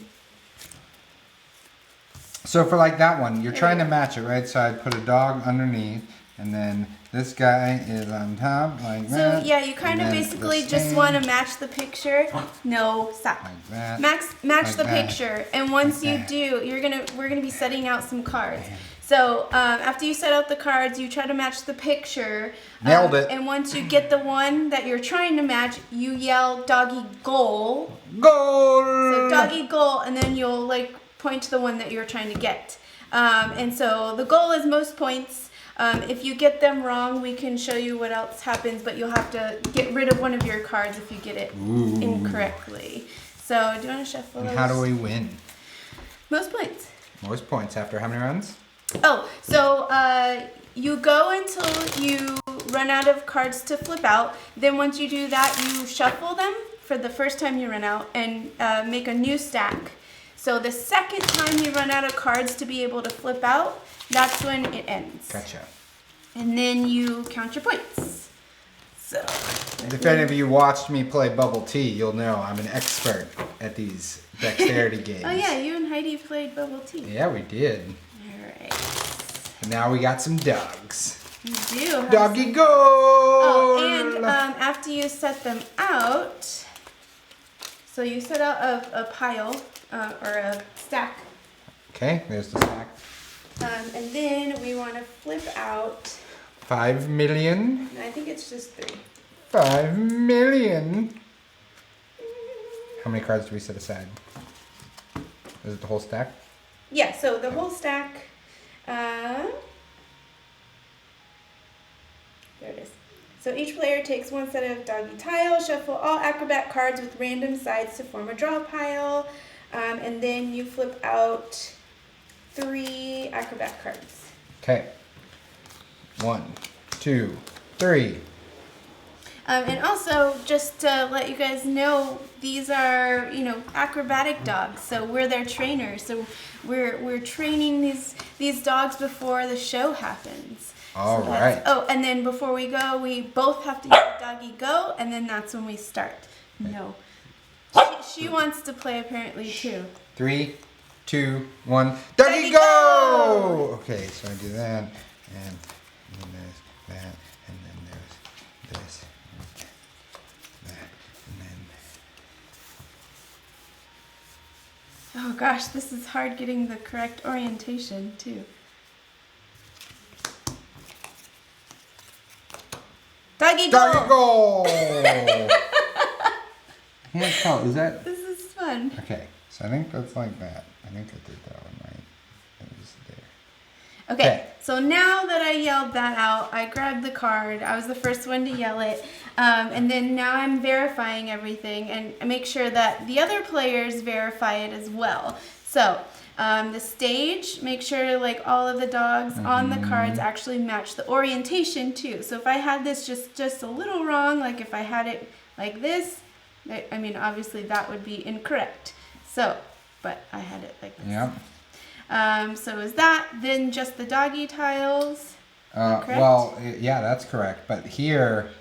So for like that one, you're trying to match it, right? So I'd put a dog underneath, and then this guy is on top, like that. So yeah, you kind of and then basically the just same, want to match the picture. No, stop. like that. Match like the that, picture, and once like you that. do, we're gonna be setting out some cards. So after you set out the cards, you try to match the picture. Nailed it. And once you get the one that you're trying to match, you yell "doggy goal." Goal! So doggy goal, and then you'll like point to the one that you're trying to get. And so the goal is most points. If you get them wrong, we can show you what else happens, but you'll have to get rid of one of your cards if you get it incorrectly. So do you want to shuffle And those? how do we win? Most points. Most points after how many runs? Oh, so you go until you run out of cards to flip out. Then once you do that, you shuffle them for the first time you run out and make a new stack. So the second time you run out of cards to be able to flip out, that's when it ends. Gotcha. And then you count your points. So. If any of you watched me play Bubble Tea, you'll know I'm an expert at these dexterity games. Oh yeah, you and Heidi played Bubble Tea. Yeah, we did. Alright. And now we got some dogs. You do. have Doggy some- go! Oh, and after you set them out, so you set out a pile or a stack, Okay, there's the stack. and then we want to flip out. 5 million. I think it's just 3. 5 million. How many cards do we set aside? Is it the whole stack? Yeah. So the whole stack. There it is. So each player takes one set of doggy tiles, shuffle all acrobat cards with random sides to form a draw pile, and then you flip out 3 acrobat cards. Okay. 1, 2, 3. And also, just to let you guys know, these are, acrobatic dogs. So we're their trainers. So we're training these dogs before the show happens. All So right. Oh, and then before we go, we both have to use doggy go, and then that's when we start. No. She wants to play apparently too. 3, 2, 1. Doggy Doggy go! go! Okay, so I do that, and then there's that, and then there's this, that, and then. Oh gosh, this is hard getting the correct orientation too. Doggy go! Doggy go! Can't tell. Is that? This is fun. Okay, so I think that's like that. I think I did that one right. It was there. Okay, so now that I yelled that out, I grabbed the card. I was the first one to yell it. And then now I'm verifying everything and make sure that the other players verify it as well. So the stage, make sure like all of the dogs on the cards actually match the orientation too. So if I had this just a little wrong, like if I had it like this, I mean, obviously that would be incorrect. So, but I had it like this. Yeah. So is that then just the doggy tiles? Correct? Well, yeah, that's correct. But here,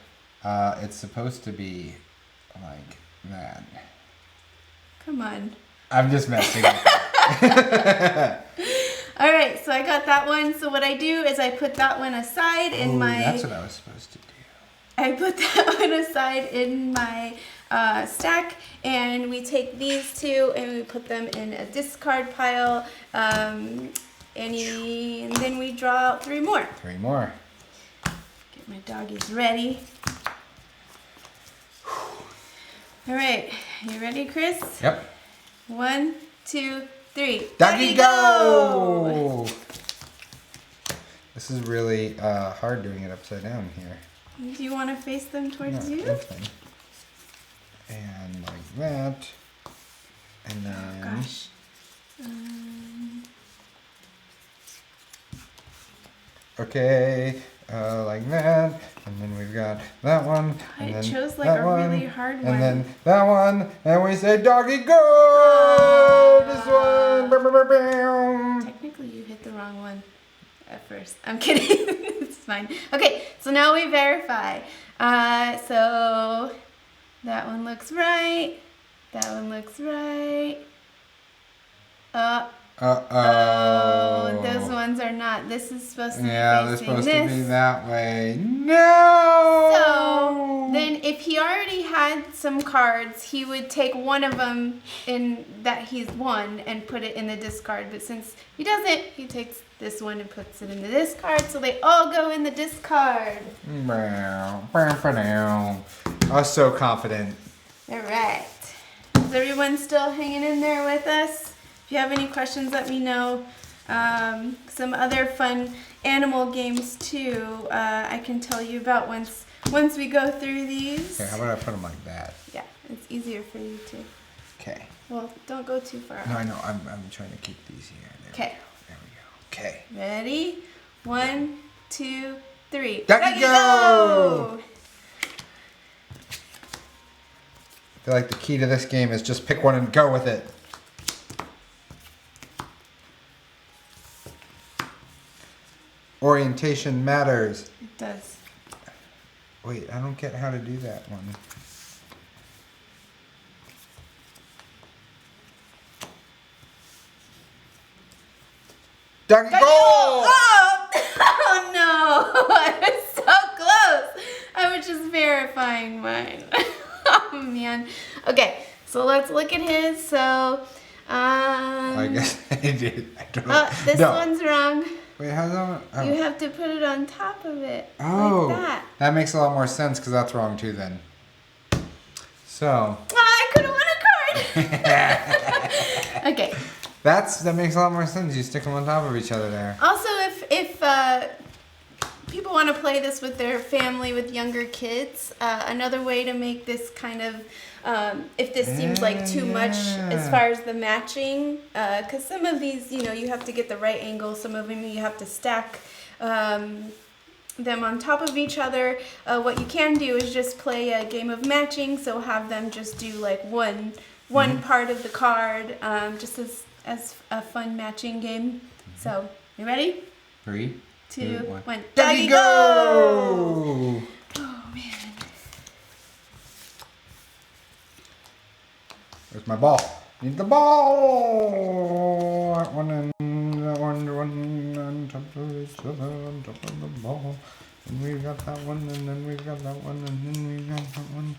it's supposed to be like that. Come on. I'm just messing with you. All right, so I got that one. So what I do is I put that one aside in my. That's what I was supposed to do. I put that one aside in my stack, and we take these two and we put them in a discard pile, and then we draw out 3 more. 3 more. Get my doggies ready. All right, you ready, Chris? Yep. 1, 2, 3. Doggy go! This is really hard doing it upside down here. Do you want to face them towards you? That's fine. And like that. And then. Oh, gosh. Okay, like that. And then we've got that one. And I then chose like that a one, really hard one. And then that one. And we say doggy go! This one. Bow, bow, bow, bow. Technically, you hit the wrong one at first. I'm kidding. It's fine. Okay, so now we verify. So that one looks right. That one looks right. Oh, those ones are not. This is supposed to be Yeah, they're facing supposed this. to be that way. No! So then if he already had some cards, he would take one of them in that he's won and put it in the discard. But since he doesn't, he takes this one and puts it in the discard. So they all go in the discard. I was so confident. All right. Is everyone still hanging in there with us? If you have any questions, let me know. Some other fun animal games too. I can tell you about once we go through these. Okay, how about I put them like that? Yeah, it's easier for you to. Okay. Well, don't go too far. No, I know. I'm trying to keep these here. Okay. There we go. Okay. Ready? 1, 2, 3. Doggy go! I feel like the key to this game is just pick one and go with it. Orientation matters. It does. Wait, I don't get how to do that one. Doggy go! Oh! Oh no! I was so close. I was just verifying mine. Oh man. Okay, so let's look at his. So, I guess I did. I don't know. this No. one's wrong. Wait, how's that one? Oh. You have to put it on top of it. Oh, Like that. that makes a lot more sense because that's wrong too then. So. Oh, I could have won a card. Okay. That makes a lot more sense. You stick them on top of each other there. Also, if people want to play this with their family, with younger kids, another way to make this kind of, if this seems like too much as far as the matching, because some of these, you have to get the right angle. Some of them you have to stack them on top of each other. What you can do is just play a game of matching. So have them just do like one part of the card, just as a fun matching game. So, you ready? 3, 2, 1. Doggy go! Oh man. Where's my ball? Need the ball! That one and that one on top of each other, on top of the ball. And we got that one, and then we got that one, and then we got that one.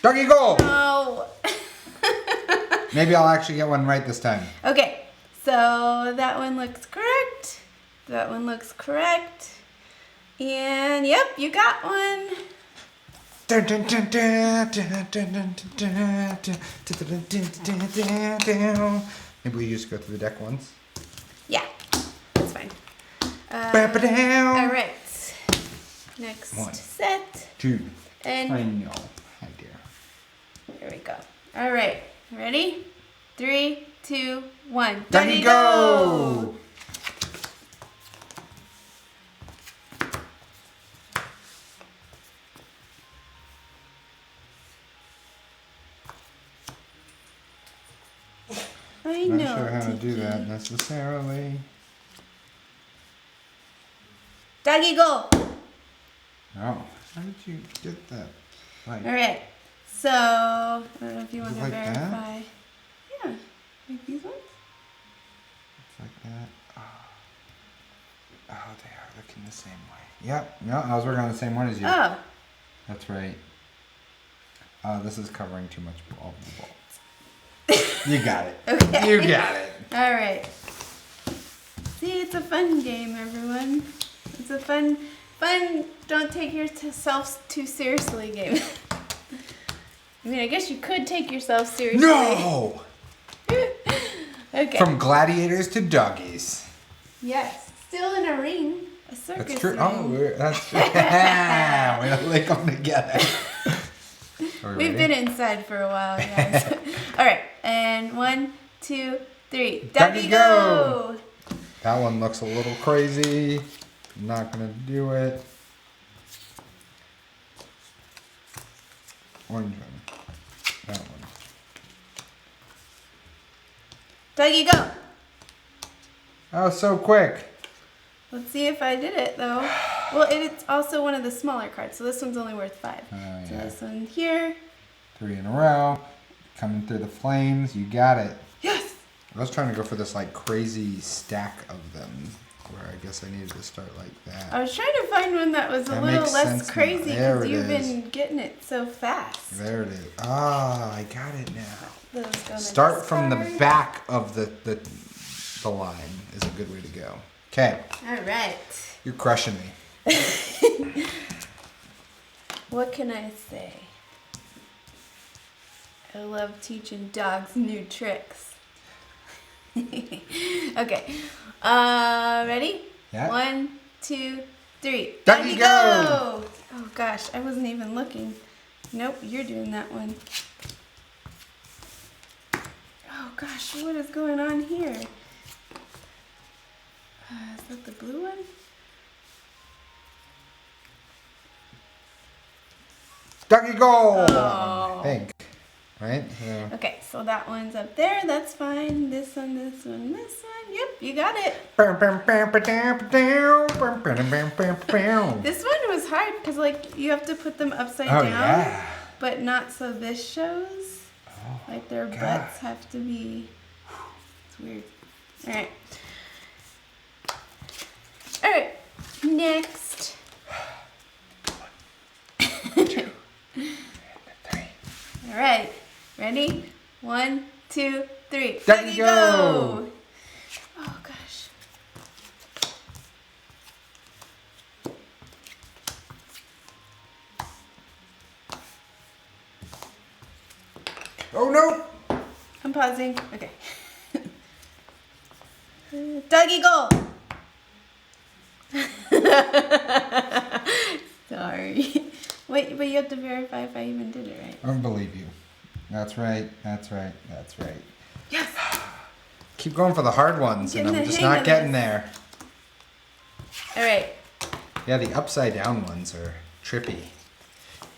Doggy go! No. Maybe I'll actually get one right this time. Okay, so that one looks correct. That one looks correct. And yep, you got one. Maybe we just go through the deck once. Yeah, that's fine. All right. Next 1, set. 2. And I know. Hi, dear. there we go. All right, ready? 3, 2, 1. Doggy go! I Not know. sure how to do Tiki. that necessarily. Doggy go! Oh, how did you get that? Like, All right. So, I don't know if you want to Like that? verify. Yeah. Like these ones? it's like that. Oh, they are looking the same way. Yep. No, I was working on the same one as you. Oh. That's right. This is covering too much of the balls. You got it. Okay. You got it. All right. See, it's a fun game, everyone. It's a fun, don't take yourself too seriously game. I mean, I guess you could take yourself seriously. No! Okay. From gladiators to doggies. Yes. Still in a ring. A circus That's true. ring. Oh, that's true. We're gonna link them together. We've been inside for a while, guys. All right. And 1, 2, 3. Doggy go! That one looks a little crazy. I'm not gonna do it. Orange one. That one. Doggy go! Oh, so quick. Let's see if I did it, though. Well, it's also one of the smaller cards, so this one's only worth 5. Oh, So yeah. this one here. 3 in a row. Coming through the flames. You got it. Yes! I was trying to go for this like crazy stack of them, where I guess I needed to start like that. I was trying to find one that was a That little makes less sense now. crazy There because it you've is. been getting it so fast. There it is. Ah, I got it now. Those go in the Start from the discard. back of the line is a good way to go. Okay, All right. you're crushing me. What can I say? I love teaching dogs new tricks. Okay. Ready? Yeah. 1, 2, 3. Doggy go! Oh gosh, I wasn't even looking. Nope, you're doing that one. Oh gosh, what is going on here? Is that the blue one? Doggy go! Oh. Pink, right? Yeah. Okay, so that one's up there. That's fine. This one, this one, this one. Yep, you got it. This one was hard because, like, you have to put them upside Oh, down, yeah. but not so this shows. Oh, Like, their God. butts have to be. It's weird. All right. All right. Next. 1, 2, 3. All right. Ready? 1, 2, 3. Doggy go! Oh gosh. Oh no! I'm pausing. Okay. Doggy go! Sorry. Wait, but you have to verify if I even did it right. I don't believe you. That's right. That's right. That's right. Yes! Keep going for the hard ones, and Getting I'm the just hang not of getting this. there. All right. Yeah, the upside down ones are trippy.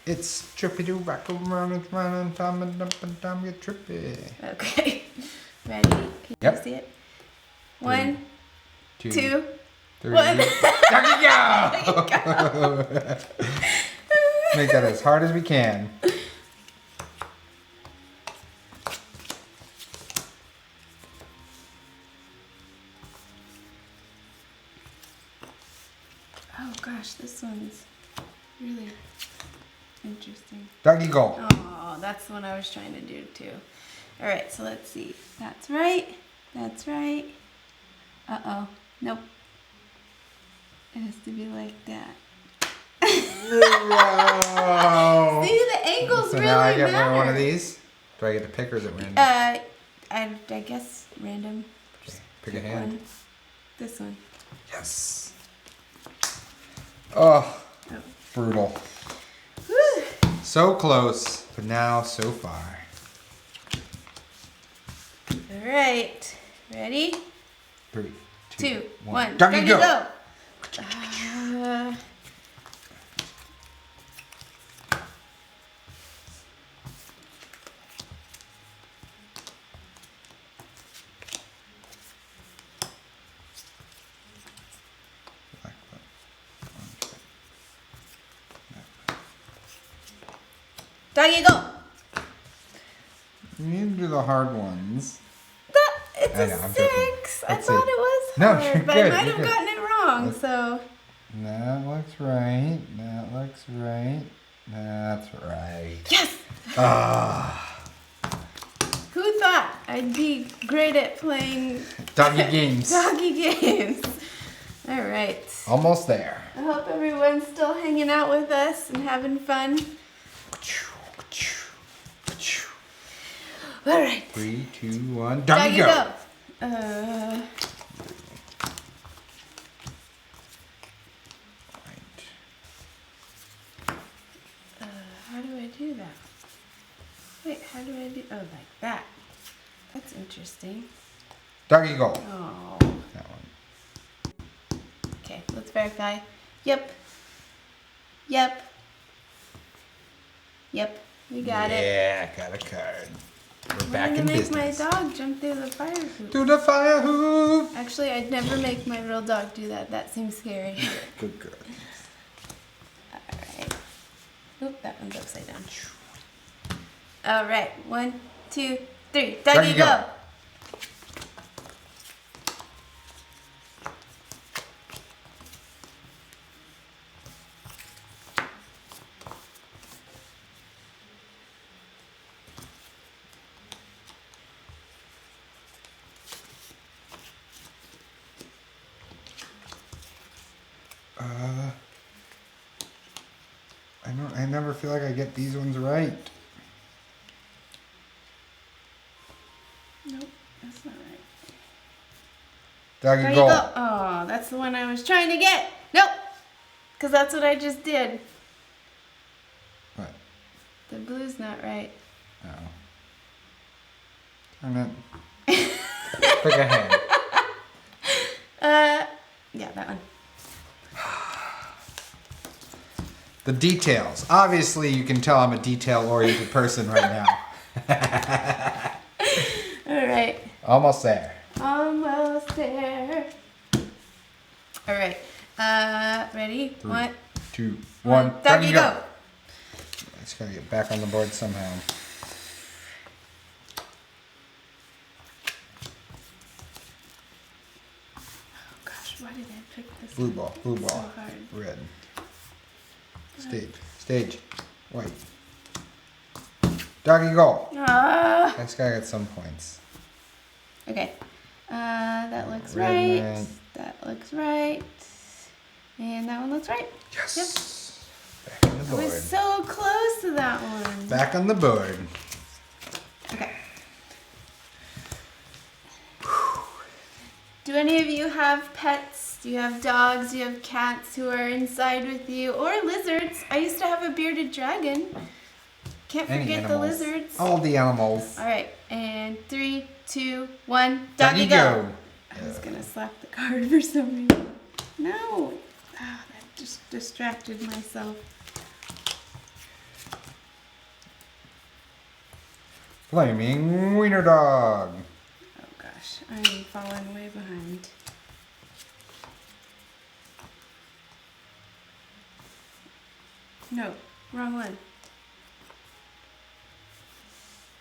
It's trippy to rock around and round and time and up and down, get trippy. Okay. Ready? Can Yep. you see it? 1, 2, 2, 3. 1. Doggy go! Make that as hard as we can. Oh gosh, this one's really interesting. Doggy go. Oh, that's the one I was trying to do too. All right, so let's see. That's right. That's right. Uh-oh. Nope. It has to be like that. Whoa. See, the angles So really now I get matter. one of these. Do I get to pick or is it random? I guess random. Okay, pick a hand. One. This one. Yes. Oh, Oh. brutal. Whew. So close, but now so far. All right. Ready? 3, 2, 1. Doggy go. Black foot, orange foot, black foot. Doggy go. You need to do the hard ones. It's I a know, I'm joking. 6. I Let's thought see. it was No, hard, you're but good, I might you're have good. gotten it wrong. Let's- So That looks right. That looks right. That's right. yes. Ah, Who thought I'd be great at playing doggy games. doggy games? All right. Almost there. I hope everyone's still hanging out with us and having fun. All right. 3, 2, 1. Doggy Doggy go. go. How do I do that? Wait, how do I do? Oh, like that. That's interesting. Doggy go. Oh. That one. Okay, let's verify. Yep. Yep. Yep. We got it. Yeah, got a card. We're back I'm in gonna make business. my dog jump through the fire hoop. To the fire hoop. Actually, I'd never make my real dog do that. That seems scary. Good girl. Alright. Oop, that one's upside down. Alright, 1, 2, 3. Doggy go. I never feel like I get these ones right. Nope, that's not right. Doggy There go. you go. Oh, that's the one I was trying to get. Nope, because that's what I just did. What? The blue's not right. Oh. Turn it. Pick a hand. Yeah, that one. The details. Obviously, you can tell I'm a detail-oriented person right now. All right. Almost there. Almost there. All right. Ready? 3, One, 2, 1. Doggy go. I just gotta get back on the board somehow. Oh gosh, why did I pick this? Blue one? ball. Blue It's ball. So hard. Red. Stage. White. Doggy go. Ah. This guy got some points. Okay. That looks Red, right. red. That looks right. And that one looks right. Yes. Back on the I board. was so close to that one. Back on the board. Okay. Do any of you have pets? Do you have dogs? Do you have cats who are inside with you? Or lizards? I used to have a bearded dragon. Can't Any forget the animals. lizards. All the animals. All right, and 3, 2, 1, doggy go. I was gonna slap the card for some reason. No, that just distracted myself. Flaming wiener dog. Oh gosh, I'm falling way behind. No, wrong one.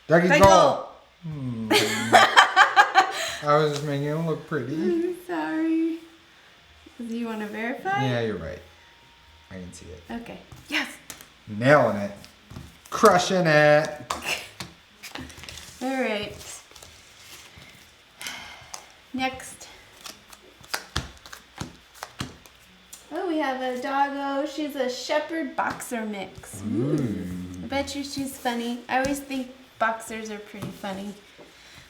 Doggy Doggy go. go. I was just making him look pretty. I'm sorry. Do you want to verify? Yeah, you're right. I can see it. Okay. Yes. Nailing it. Crushing it. All right. Next. Oh, we have a doggo. She's a shepherd boxer mix. Ooh. I bet you she's funny. I always think boxers are pretty funny.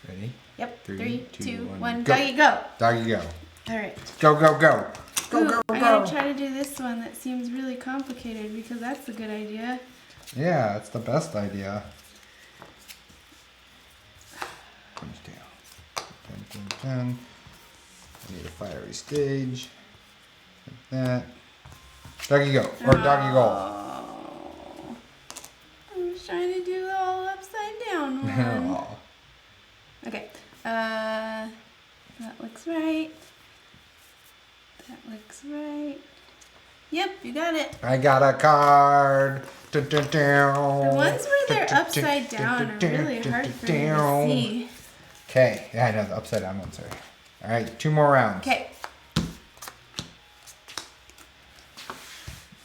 Ready? Yep. 3, 3, 2, 2, 1, 1. go. Doggy go. Doggy go. All right. Go, go, go. Go, Ooh, go, I'm go. gonna try to do this one that seems really complicated because that's a good idea. Yeah, it's the best idea. Comes down. 10, 10, 10. I need a fiery stage. Like that. Doggy go. Or doggy go. Oh, I was trying to do the all upside down one. Oh. Okay. That looks right. That looks right. Yep, you got it. I got a card. The The ones where they're upside down are really hard for me to see. Okay, yeah, I know the upside down ones are. All right, 2 more rounds. Okay.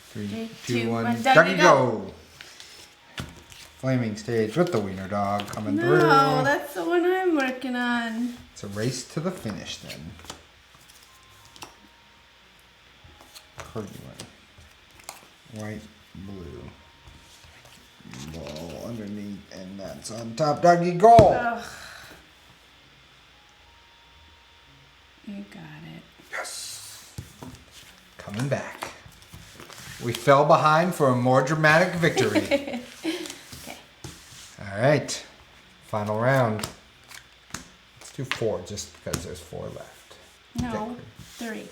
3, 2, 2, 1. 1, Doggy go. Flaming stage with the wiener dog coming through. No, that's the one I'm working on. It's a race to the finish then. Card you want? White, blue. Ball underneath, and that's on top. Doggy goal. Ugh. You got it. Yes. Coming back. We fell behind for a more dramatic victory. Okay. All right. Final round. Let's do 4 just because there's 4 left. No, 3.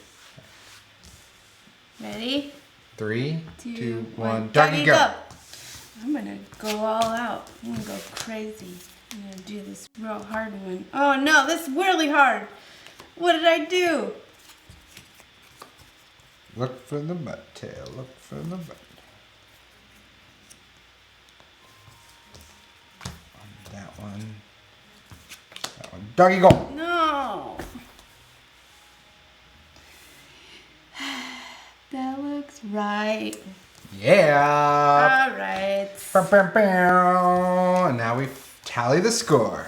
Ready? 3, 2, 2, 1. 1. Doggy go. I'm gonna go all out. I'm gonna go crazy. I'm gonna do this real hard one. Oh no, this is really hard. What did I do? Look for the butt tail. Look for the butt. That one. That one. Doggy goal. No. That looks right. Yeah. All right. And now we tally the score.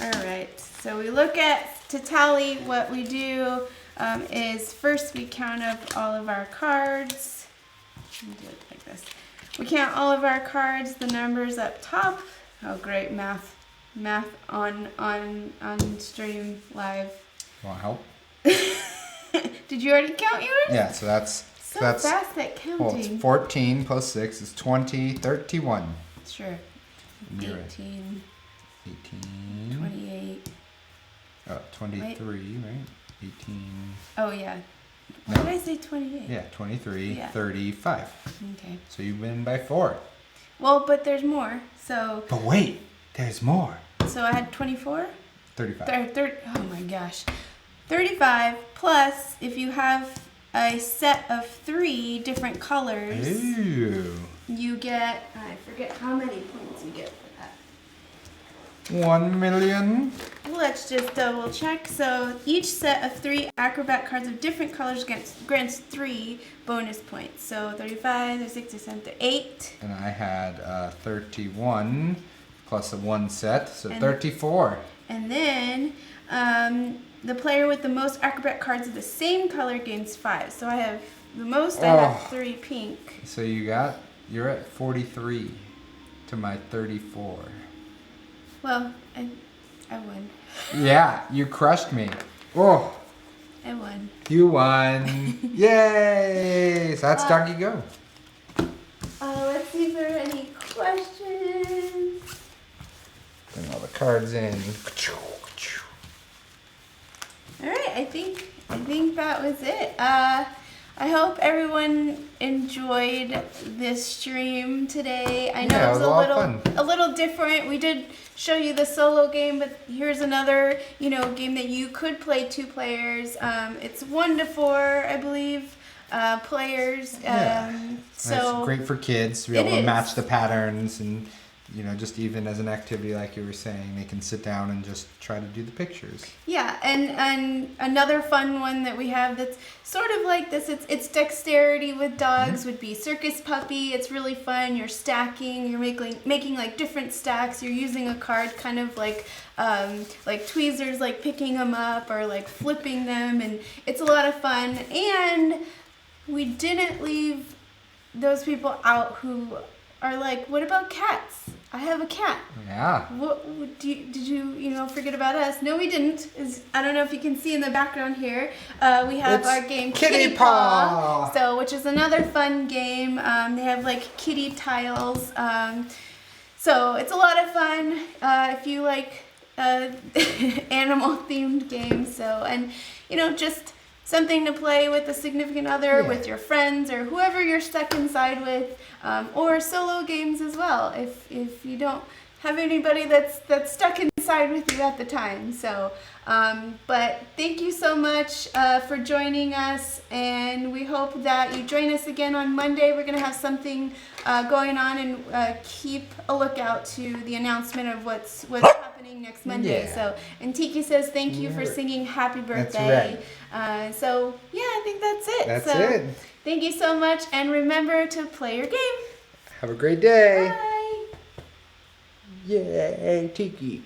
All right. So we look to tally what we do is first we count up all of our cards. Let me do it like this. We count all of our cards, the numbers up top. Oh, great math on stream live. Want to help? Did you already count yours? Yeah. So that's Fast at counting. well, it's 14 plus 6 is 20, 31. Sure. You're 18, 18. 28. Oh, 23, right? 18. Oh, yeah. Why No. did I say 28? Yeah, 23, Yeah. 35. Okay. So you win by 4. Well, but there's more. So But wait, there's more. I had 24? 35. Oh my gosh. 35 plus if you have a set of 3 different colors, Ooh. you get, I forget how many points you get for that. 1 million. Let's just double check. So each set of 3 acrobat cards of different colors grants 3 bonus points. So 35, 36, 37, 38. And I had 31 plus a 1 set, so And- 34. And then the player with the most acrobat cards of the same color gains 5. So I have the most, I have 3 pink. So you're at 43 to my 34. Well, I won. Yeah, you crushed me. Oh, I won. you won. Yay! So that's Doggy Go. Let's see if there are any questions. Bring all the cards in. All right, I think that was it. I hope everyone enjoyed this stream today. I know Yeah, it was it was a lot of fun. a little different. We did show you the solo game, but here's another, game that you could play 2 players. It's 1 to 4, I believe, players. Yeah. So It's great for kids to be It able to is. match the patterns and, just even as an activity like you were saying, they can sit down and just try to do the pictures. yeah, and another fun one that we have that's sort of like this. It's dexterity with dogs. Would be Circus Puppy. It's really fun. You're stacking. You're making like different stacks. You're using a card kind of like tweezers, like picking them up or like flipping them, and it's a lot of fun. And we didn't leave those people out who are like, what about cats? I have a cat. Yeah. What did you forget about us? No, we didn't. I don't know if you can see in the background here. We have It's our game Kitty Paw. So, which is another fun game. They have like kitty tiles. So it's a lot of fun if you like animal themed games. So, and just something to play with a significant other, Yeah. with your friends, or whoever you're stuck inside with, or solo games as well. If you don't have anybody that's stuck inside with you at the time. So, but thank you so much for joining us, and we hope that you join us again on Monday. We're gonna have something going on, and keep a lookout to the announcement of what's happening next Monday. Yeah. So, and Tiki says thank you for singing Happy Birthday. So yeah, I think that's it. That's so, it. Thank you so much, and remember to play your game. Have a great day. Bye. Yay, Tiki.